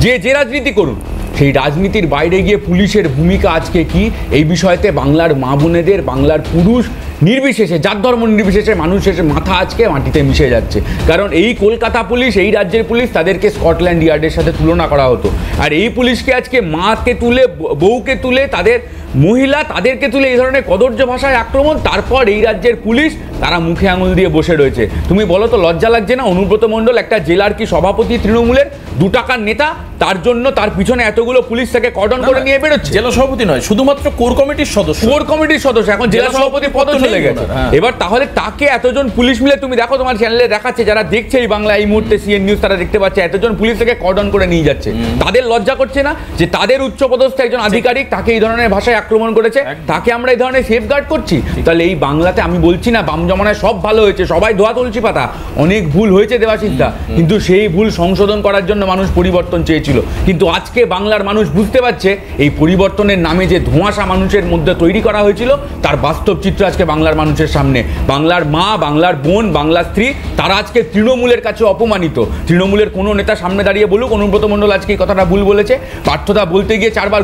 যে রাজনীতি করুন, সেই রাজনীতির বাইরে গিয়ে পুলিশের ভূমিকা আজকে কি, এই বিষয়তে বাংলার মা বোনেদের, বাংলার পুরুষ নির্বিশেষে, জাত ধর্ম নির্বিশেষে মানুষের মাথা আজকে মাটিতে মিশে যাচ্ছে। কারণ এই কলকাতা পুলিশ, এই রাজ্যের পুলিশ, তাদেরকে স্কটল্যান্ড ইয়ার্ডের সাথে তুলনা করা হতো, আর এই পুলিশকে আজকে মাকে তুলে, বউকে তুলে, তাদের মহিলা, তাদেরকে তুলে এই ধরনের কদর্য ভাষায় আক্রমণ। তারপর এই রাজ্যের পুলিশ তারা মুখে আঙুল দিয়ে বসে রয়েছে। তুমি বলো তো, লজ্জা লাগছে না? অনুব্রত মণ্ডল একটা জেলার কি সভাপতি, তৃণমূলের 2 টাকার নেতা, তার জন্য তার পিছনে এতগুলো পুলিশ থেকে কর্ডন করে নিয়ে বেরোচ্ছে। জেলা সভাপতি নয়, শুধুমাত্র কোর কমিটির সদস্য, এখন জেলা সভাপতি পদ চলে গেছে। এবার তাহলে তাকে এতজন পুলিশ মিলে, তুমি দেখো তোমার চ্যানেলে দেখাচ্ছে, যারা দেখছে এই বাংলা এই মুহূর্তে সিএন নিউজ, তারা দেখতে পাচ্ছে এতজন পুলিশ থেকে কর্ডন করে নিয়ে যাচ্ছে। তাদের লজ্জা করছে না যে তাদের উচ্চপদস্থ একজন আধিকারিক তাকে এই ধরনের ভাষায় আক্রমণ করেছে, তাকে আমরা এই ধরনের সেফগার্ড করছি। তাহলে এই বাংলাতে আমি বলছি না বাম জমানায় সব ভালো হয়েছে, সবাই ধোয়া তুলসী পাতা, অনেক ভুল হয়েছে দেবাশিসদা, কিন্তু সেই ভুল সংশোধন করার জন্য মানুষ পরিবর্তন চেয়েছিল। কিন্তু আজকে বাংলার মানুষ বুঝতে পারছে এই পরিবর্তনের নামে যে ধোঁয়াশা মানুষের মধ্যে তৈরি করা হয়েছিল তার বাস্তব চিত্র আজকে বাংলার মানুষের সামনে। বাংলার মা, বাংলার বোন, বাংলার স্ত্রী তারা আজকে তৃণমূলের কাছে অপমানিত। তৃণমূলের কোনো নেতা সামনে দাঁড়িয়ে বলুক অনুব্রত মণ্ডল আজকে এই কথাটা ভুল বলেছে, পার্থদা বলতে গিয়ে 4 বার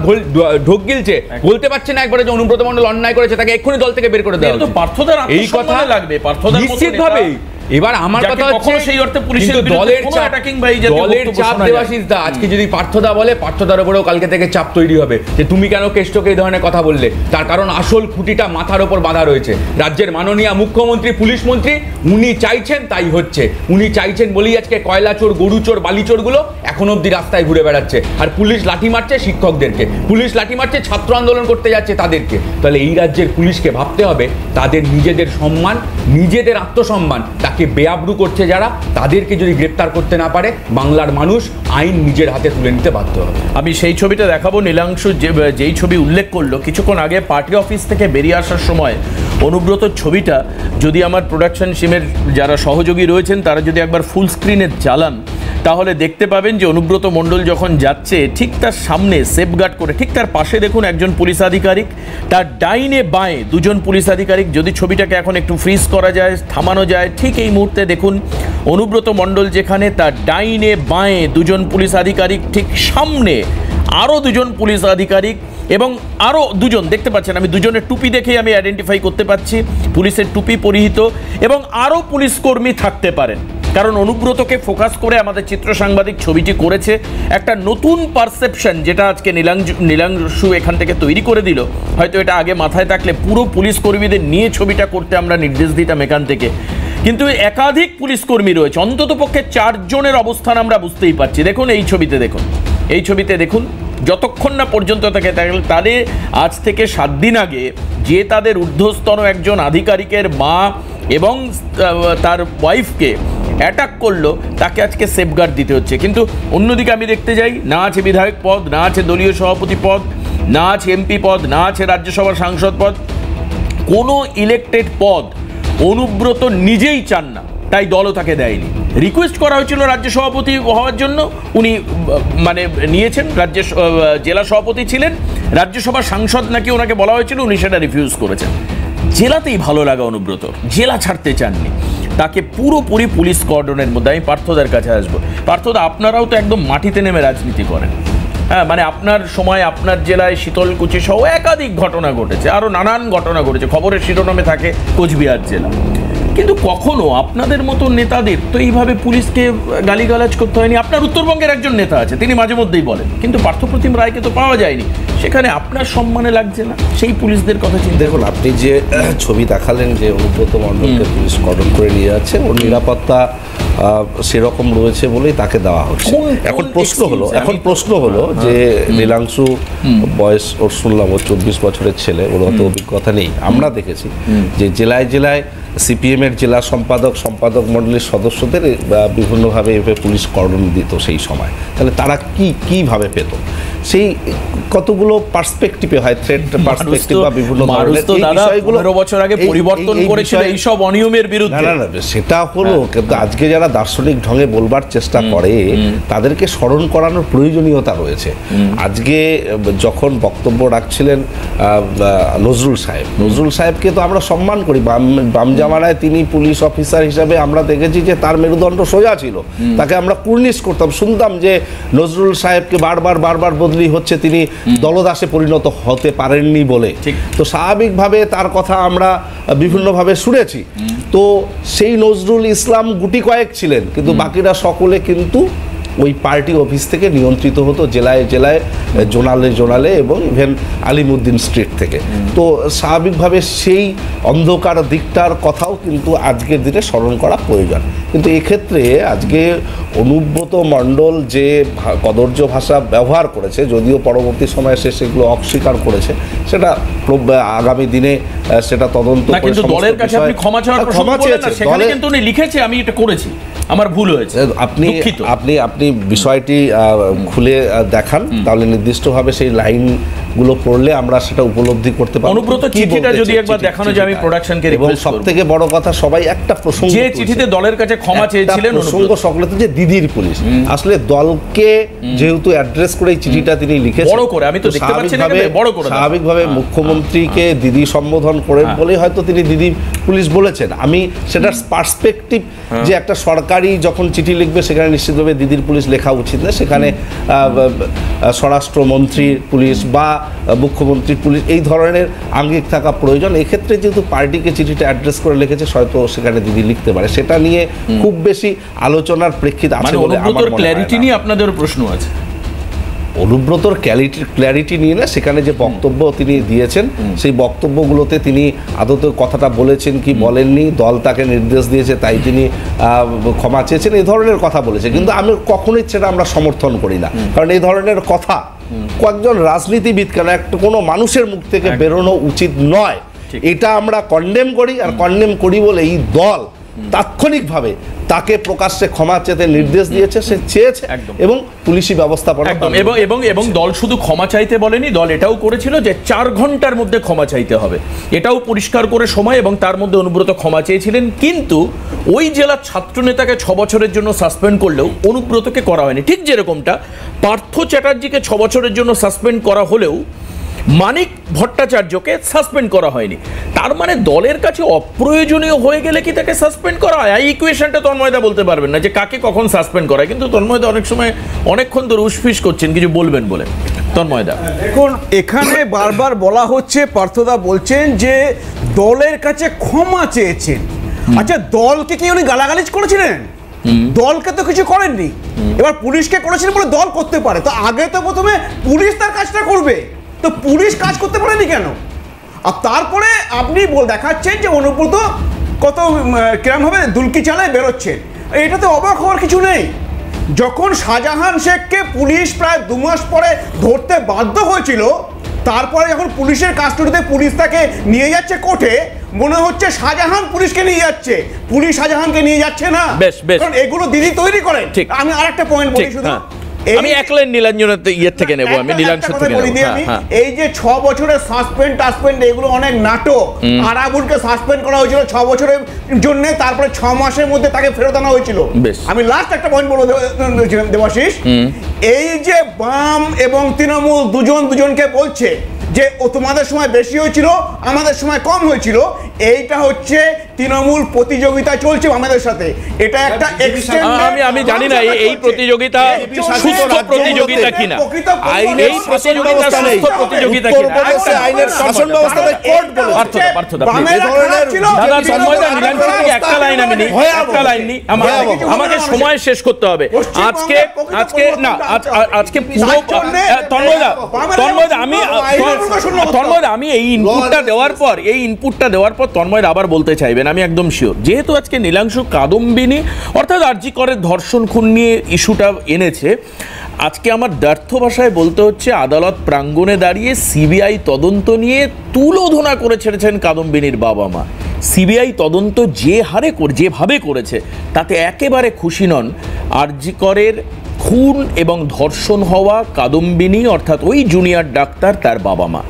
ঢোক গিলছে, বলতে পারছে না একবারে যে অনুব্রত মণ্ডল অন্যায় করেছে, তাকে এক্ষুনি দল থেকে বের করে দেওয়া উচিত। এই কথা লাগবে নিশ্চিতভাবে। এবার আমার কথা হচ্ছে সেই অর্থে পুলিশের দলের চাপ দেবাশিসদা, আজকে যদি পার্থদা বলে পার্থদার উপরেও কালকে থেকে চাপ তৈরি হবে যে তুমি কেন কেষ্টকে এই ধরনের কথা বললে। তার কারণ আসল খুঁটিটা মাথার উপর বাঁধা রয়েছে। রাজ্যের মাননীয় মুখ্যমন্ত্রী, পুলিশ মন্ত্রী উনি চাইছেন তাই হচ্ছে, উনি চাইছেন বলেই আজকে কয়লা চোর, গরু চোর, বালি চোরগুলো এখন অব্দি রাস্তায় ঘুরে বেড়াচ্ছে। আর পুলিশ লাঠি মারছে শিক্ষকদেরকে, পুলিশ লাঠি মারছে ছাত্র আন্দোলন করতে যাচ্ছে তাদেরকে। তাহলে এই রাজ্যের পুলিশকে ভাবতে হবে তাদের নিজেদের সম্মান, নিজেদের আত্মসম্মান তাকে বেআবরু করছে যারা, তাদেরকে যদি গ্রেপ্তার করতে না পারে বাংলার মানুষ আইন নিজের হাতে তুলে নিতে বাধ্য হবে। আমি সেই ছবিটা দেখাবো। নীলাংশু যেই ছবি উল্লেখ করলো কিছুক্ষণ আগে পার্টি অফিস থেকে বেরিয়ে আসার সময়, অনুব্রতর ছবিটা যদি আমার প্রোডাকশন টিমের যারা সহযোগী রয়েছেন তারা যদি একবার ফুল স্ক্রিনে চালান তাহলে দেখতে পাবেন যে অনুব্রত মণ্ডল যখন যাচ্ছে ঠিক তার সামনে সেফগার্ড করে, ঠিক তার পাশে দেখুন একজন পুলিশ আধিকারিক, তার ডাইনে বাঁয়ে দুজন পুলিশ আধিকারিক। যদি ছবিটাকে এখন একটু ফ্রিজ করা যায়, থামানো যায়, ঠিক এই মুহূর্তে দেখুন অনুব্রত মণ্ডল যেখানে, তার ডাইনে বাঁয়ে দুজন পুলিশ আধিকারিক, ঠিক সামনে আরও দুজন পুলিশ আধিকারিক এবং আরও দুজন দেখতে পাচ্ছেন, আমি দুজনের টুপি দেখেই আমি আইডেন্টিফাই করতে পারছি, পুলিশের টুপি পরিহিত, এবং আরও পুলিশ কর্মী থাকতে পারেন। কারণ অনুব্রতকে ফোকাস করে আমাদের চিত্র সাংবাদিক ছবিটি করেছে। একটা নতুন পারসেপশন যেটা আজকে নীলাংশু এখান থেকে তৈরি করে দিল, হয়তো এটা আগে মাথায় থাকলে পুরো পুলিশ কর্মীদের নিয়ে ছবিটা করতে আমরা নির্দেশ দিতাম এখান থেকে, কিন্তু একাধিক পুলিশ কর্মী রয়েছে, অন্তত পক্ষে 4 জনের অবস্থান আমরা বুঝতেই পারছি। দেখুন এই ছবিতে, দেখুন এই ছবিতে দেখুন, যতক্ষণ না পর্যন্ত তাদের আজ থেকে 7 দিন আগে যে তাদের ঊর্ধ্বস্তন একজন আধিকারিকের মা এবং তার ওয়াইফকে অ্যাটাক করলো তাকে আজকে সেফগার্ড দিতে হচ্ছে। কিন্তু অন্যদিকে আমি দেখতে যাই, না আছে বিধায়ক পদ, না আছে দলীয় সভাপতি পদ, না আছে এমপি পদ, না আছে রাজ্যসভার সাংসদ পদ, কোনো ইলেকটেড পদ অনুব্রত নিজেই চান না, তাই দলও তাকে দেয়নি। রিকোয়েস্ট করা হয়েছিল রাজ্য সভাপতি হওয়ার জন্য, উনি মানে নিয়েছেন, জেলা সভাপতি ছিলেন, রাজ্যসভার সাংসদ নাকি ওনাকে বলা হয়েছিল, উনি সেটা রিফিউজ করেছেন। জেলাতেই ভালো লাগা অনুব্রত, জেলা ছাড়তে চাননি, তাকে পুরোপুরি পুলিশ কর্ডনের মধ্যে। আমি পার্থদার কাছে আসবো। পার্থদা, আপনারাও তো একদম মাটিতে নেমে রাজনীতি করেন, হ্যাঁ, মানে আপনার সময় আপনার জেলায় শীতলকুচি সহ একাধিক ঘটনা ঘটেছে, আরও নানান ঘটনা ঘটেছে, খবরের শিরোনামে থাকে কোচবিহার জেলা, কিন্তু কখনো আপনাদের মতো নেতাদের তো এইভাবে পুলিশকে গালিগালাজ করতে হয়নি। আপনার উত্তরবঙ্গের একজন নেতা আছে, তিনি মাঝে মধ্যেই বলেন, কিন্তু পার্থপ্রতিম রায়কে তো পাওয়া যায়নি, সেখানে আপনার সম্মানে লাগছে না সেই পুলিশদের কথা চিন্তা। দেখুন, আপনি যে ছবি দেখালেন যে অনুব্রত মণ্ডলকে পুলিশ কর্ডন করে নিয়ে যাচ্ছে, ওর নিরাপত্তা সেরকম রয়েছে বলেই তাকে দেওয়া হচ্ছে। এখন প্রশ্ন হলো যে নীলাংশু বয়স ওর শুনলাম ওর 24 বছরের ছেলে, ওর অত অভিজ্ঞতা নেই। আমরা দেখেছি যে জেলায় জেলায় সিপিএমের জেলা সম্পাদক মণ্ডলীর সদস্যদের বিভিন্নভাবে পুলিশ কর্ডন দিত সেই সময়, তাহলে তারা কিভাবে পেত? সেই কতগুলো পার্সপেক্টিভে হয়, থ্রেট পার্সপেক্টিভ বা বিভিন্ন বছর আগে পরিবর্তন করেছিল এই সব অনিয়মের বিরুদ্ধে। না, সেটা হলো, কিন্তু আজকে যারা দার্শনিক ঢঙে বলবার চেষ্টা করে তাদেরকে স্মরণ করানোর প্রয়োজনীয়তা রয়েছে। আজকে যখন বক্তব্য রাখছিলেন নজরুল সাহেবকে তো আমরা সম্মান করি, বাম জামানায় তিনি পুলিশ অফিসার হিসাবে আমরা দেখেছি যে তার মেরুদণ্ড সোজা ছিল, তাকে আমরা কুর্নিশ করতাম, শুনতাম যে নজরুল সাহেবকে বারবার বদলি হচ্ছে, তিনি দলদাসে পরিণত হতে পারেননি বলে। তো স্বাভাবিকভাবে তার কথা আমরা বিভিন্নভাবে শুনেছি। তো সেই নজরুল ইসলাম গুটি কয়েক ছিলেন, কিন্তু বাকিরা সকলে কিন্তু ওই পার্টি অফিস থেকে নিয়ন্ত্রিত হতো, জেলায় জেলায়, জোনালে এবং ইভেন আলিমুদ্দিন স্ট্রিট থেকে। তো স্বাভাবিকভাবে সেই অন্ধকার দিকটার কথাও কিন্তু আজকের দিনে স্মরণ করা প্রয়োজন। কিন্তু এক্ষেত্রে আজকে অনুব্রত মণ্ডল যে কদর্য ভাষা ব্যবহার করেছে, যদিও পরবর্তী সময়ে সে সেগুলো অস্বীকার করেছে, সেটা আগামী দিনে সেটা তদন্ত করে, কিন্তু দলের কাছে আপনি ক্ষমা চেয়েছেন, সেখানে কিন্তু উনি লিখেছে আমি এটা করেছি, আমার ভুল হয়েছে। আপনি বিষয়টি খুলে দেখান, তাহলে নির্দিষ্টভাবে সেই লাইন গুলো পড়লে আমরা সেটা উপলব্ধি করতে পারবো। অনুব্রত চিঠিটা যদি একবার দেখানো যায়, আমি প্রোডাকশনকে রিকোয়েস্ট করব। সবথেকে বড় কথা, সবাই একটা প্রসঙ্গ, যে চিঠিতে দলের কাছে ক্ষমা চেয়েছিলেন প্রসঙ্গ সকলে, যে দিদির পুলিশ আসলে দলকে যেহেতু অ্যাড্রেস করে এই চিঠিটা তিনি লিখেছেন বড় করে, আমি তো দেখতে পাচ্ছি না, বড় করে স্বাভাবিকভাবে মুখ্যমন্ত্রীকে দিদি সম্বোধন করে বলেই হয়তো তিনি দিদি পুলিশ বলেছেন। আমি সেটার পার্সপেক্টিভ যে একটা সরকারি যখন চিঠি লিখবে সেখানে নিশ্চিতভাবে দিদির পুলিশ লেখা উচিত না, সেখানে স্বরাষ্ট্রমন্ত্রীর পুলিশ বা মুখ্যমন্ত্রীর পুলিশ এই ধরনের আঙ্গিক থাকা প্রয়োজন। এক্ষেত্রে যেহেতু পার্টিকে চিঠিটা অ্যাড্রেস করে লিখেছে, হয়তো সেখানে দিদি লিখতে পারে, সেটা নিয়ে খুব বেশি আলোচনার প্রেক্ষিত আছে বলে আমার মনে হয় না। ক্ল্যারিটি নিয়ে আপনাদের প্রশ্ন আছে? অনুব্রতর ক্ল্যারিটি নিয়ে না, সেখানে যে বক্তব্য তিনি দিয়েছেন সেই বক্তব্যগুলোতে তিনি আদতে কথাটা বলেছেন কি বলেননি, দল তাকে নির্দেশ দিয়েছে তাই তিনি ক্ষমা চেয়েছেন, এই ধরনের কথা বলেছে। কিন্তু আমি কখনোই সেটা আমরা সমর্থন করি না, কারণ এই ধরনের কথা কয়েকজন রাজনীতিবিদ কেন একটা কোনো মানুষের মুখ থেকে বেরোনো উচিত নয়। এটা আমরা কন্ডেম করি, আর কন্ডেম করি বলে এই দল তাৎক্ষণিকভাবে তাকে প্রকাশ্যে ক্ষমা চেতে নির্দেশ দিয়েছে, সে চেয়েছে এবং পুলিশি ব্যবস্থাপনা এবং দল শুধু ক্ষমা চাইতে বলেনি, দল এটাও করেছিল যে 4 ঘন্টার মধ্যে ক্ষমা চাইতে হবে, এটাও পরিষ্কার করে সময়, এবং তার মধ্যে অনুব্রত ক্ষমা চেয়েছিলেন। কিন্তু ওই জেলার ছাত্র নেতাকে 6 বছরের জন্য সাসপেন্ড করলেও অনুব্রতকে করা হয়নি। ঠিক যেরকমটা পার্থ চ্যাটার্জিকে 6 বছরের জন্য সাসপেন্ড করা হলেও মানিক ভট্টাচার্যকে সাসপেন্ড করা হয়নি। তার মানে দলের কাছে অপ্রয়োজনীয় হয়ে গেলে কি তাকে সাসপেন্ড করা হয়? এই ইকুয়েশনটা তন্ময়দা বলতে পারবেন না যে কাকে কখন সাসপেন্ড করা হয়, কিন্তু তন্ময়দা অনেক সময় অনেকক্ষণ ধরে উসফিস করছেন কিছু বলবেন বলে। তন্ময়দা, এখন এখানে বারবার বলা হচ্ছে, পার্থদা বলছেন যে দলের কাছে ক্ষমা চেয়েছেন। আচ্ছা, দলকে কি উনি গালাগালিজ করেছিলেন? দলকে তো কিছু করেননি, এবার পুলিশকে করেছিলেন বলে দল করতে পারে। তো আগে তো প্রথমে পুলিশ তার কাজটা করবে, তো পুলিশ কাজ করতে পারেনি কেন? আর তারপরে আপনি দেখাচ্ছেন যে অনুব্রত কত কিরমভাবে দুলকি চালায় বেরোচ্ছেন, এটাতে অবাক হওয়ার কিছু নেই। যখন শাহজাহান শেখকে পুলিশ প্রায় 2 মাস পরে ধরতে বাধ্য হয়েছিল, তারপরে যখন পুলিশের কাস্টডিতে পুলিশ তাকে নিয়ে যাচ্ছে কোর্টে, মনে হচ্ছে শাহজাহান পুলিশকে নিয়ে যাচ্ছে, পুলিশ শাহজাহানকে নিয়ে যাচ্ছে না। কারণ এগুলো দিদি তৈরি করেন। ঠিক, আমি আরেকটা পয়েন্ট বলি, শুধু আমি এক লাইন নীলাঞ্জনের ইয়ের থেকে নেব, আমি নীলাঞ্জন থেকে নেব। এই যে 6 বছরের সাসপেন্ড এগুলো অনেক নাটক। আরাবুলকে সাসপেন্ড করা হয়েছিল 6 বছরের জন্য, তারপরে 6 মাসের মধ্যে তাকে ফেরত আনা হয়েছিল। আমি লাস্ট একটা পয়েন্ট বলবো দেবাশিস, এই যে বাম এবং তৃণমূল দুজনকে বলছে যে ও তোমাদের সময় বেশি হয়েছিল, আমাদের সময় কম হয়েছিল, এইটা হচ্ছে তৃণমূল প্রতিযোগিতা চলছে আমাদের সাথে। এটা একটা আমি জানি না এই প্রতিযোগিতা সুস্থ প্রতিযোগিতা কিনা, আইনের প্রতিযোগিতা সুস্থ প্রতিযোগিতা কিনা, আইনের শাসন ব্যবস্থাতে কোর্ট বলেছে। দাদা তন্ময়দা, নীলাঞ্জন থেকে একটা লাইন আমি নিই, একটা লাইন নিই, আমাকে সময় শেষ করতে হবে। আজকে পুরো তন্ময়দা আমি এই ইনপুটটা দেওয়ার পর তন্ময়দা আবার বলতে চাইবেন, আমি একদম শিওর। যেহেতু আজকে নীলাংশু কাদম্বিনী অর্থাৎ আরজি করের ধর্ষণ খুন নিয়ে ইস্যুটা এনেছে, আজকে আমার ব্যর্থ ভাষায় বলতে হচ্ছে আদালত প্রাঙ্গণে দাঁড়িয়ে সিবিআই তদন্ত নিয়ে তুলোধনা করে ছেড়েছেন কাদম্বিনীর বাবা মা। সিবিআই তদন্ত যেভাবে করেছে তাতে একেবারে খুশি নন আরজি করের খুন এবং ধর্ষণ হওয়া কাদম্বিনী অর্থাৎ ওই জুনিয়র ডাক্তার তার বাবা মা।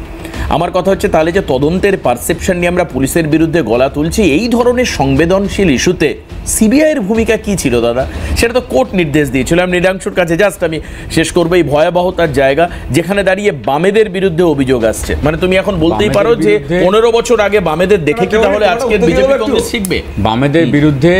আমার কথা হচ্ছে তাহলে যে তদন্তের পারসেপশন নিয়ে আমরা পুলিশের বিরুদ্ধে গলা তুলছি, এই ধরনের সংবেদনশীল ইস্যুতে সিবিআইয়ের ভূমিকা কি ছিল দাদা? সেটা তো কোর্ট নির্দেশ দিয়েছিল। আমি নীলাংশুর কাছে জাস্ট আমি শেষ করবো, এই ভয়াবহতার জায়গা যেখানে দাঁড়িয়ে বামেদের বিরুদ্ধে অভিযোগ আসছে, মানে তুমি এখন বলতেই পারো যে 15 বছর আগে বামেদের দেখে কি তাহলে আজকের বিজেপি কংগ্রেস শিখবে? বামেদের বিরুদ্ধে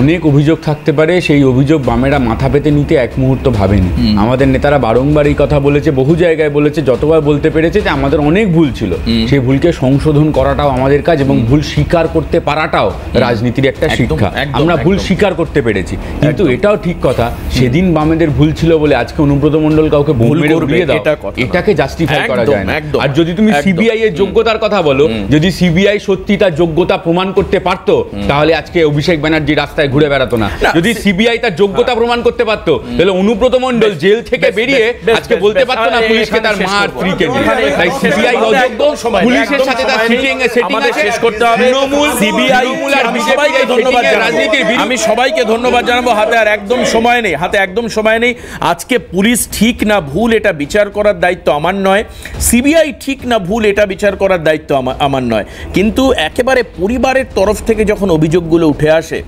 অনেক অভিযোগ থাকতে পারে, সেই অভিযোগ বামেরা মাথা পেতে নিতে এক মুহূর্ত ভাবেনি। আমাদের নেতারা বারংবার এই কথা বলেছে, বহু জায়গায় বলেছে, যতবার বলতে পেরেছে যে আমাদের অনেক ভুল ছিল, সেই ভুলকে সংশোধন করাটাও আমাদের কাজ এবং ভুল স্বীকার করতে পারাটাও রাজনীতির একটা শিক্ষা। আমরা ভুল স্বীকার করতে পেরেছি, কিন্তু এটাও ঠিক কথা সেদিন বামেদের ভুল ছিল বলে আজকে অনুব্রত মণ্ডল কাউকে ভুল মেরে উড়িয়ে দাও, এটাকে জাস্টিফাই করা যায় না। আর যদি তুমি সিবিআই এর যোগ্যতার কথা বলো, যদি সিবিআই সত্যি তার যোগ্যতা প্রমাণ করতে পারতো তাহলে আজকে অভিষেক ব্যানার্জি রাস্তায় ঘুরে বেড়াতো না। যদি সিবিআই তার যোগ্যতা প্রমাণ করতে পারতো তাহলে অনুব্রত মণ্ডল জেল থেকে বেরিয়ে আজকে বলতে পারতো না পুলিশকে তার মা আর স্ত্রীকে নিয়ে। তাই সিবিআই অযোগ্য, পুলিশের সাথে তার সেটিং আছে, শেষ করতে হবে। তৃণমূল, সিবিআই আর বিজেপিকে ধন্যবাদ জানাই। আমি সবাইকে ধন্যবাদ জানাবো। হাতে একদম সময় নেই। আজকে পুলিশ ঠিক না ভুল এটা বিচার করার দায়িত্ব আমার নয়, সিবিআই ঠিক না ভুল এটা বিচার করার দায়িত্ব আমার নয়, কিন্তু একেবারে পরিবারের তরফ থেকে যখন অভিযোগগুলো উঠে আসে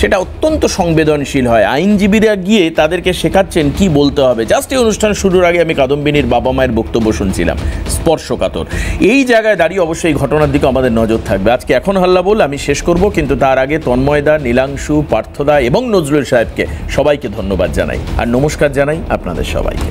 সেটা অত্যন্ত সংবেদনশীল হয়। আইনজীবীরা গিয়ে তাদেরকে শেখাচ্ছেন কি বলতে হবে। জাস্ট এই অনুষ্ঠান শুরুর আগে আমি কাদম্বিনীর বাবা মায়ের বক্তব্য শুনছিলাম, স্পর্শকাতর। এই জায়গায় দাঁড়িয়ে অবশ্যই ঘটনার দিকে আমাদের নজর থাকবে। আজকে এখন হাল্লা বল আমি শেষ করব, কিন্তু তার আগে তন্ময়দা, নীলাংশু, পার্থদা এবং নজরুল সাহেবকে সবাইকে ধন্যবাদ জানাই আর নমস্কার জানাই আপনাদের সবাইকে।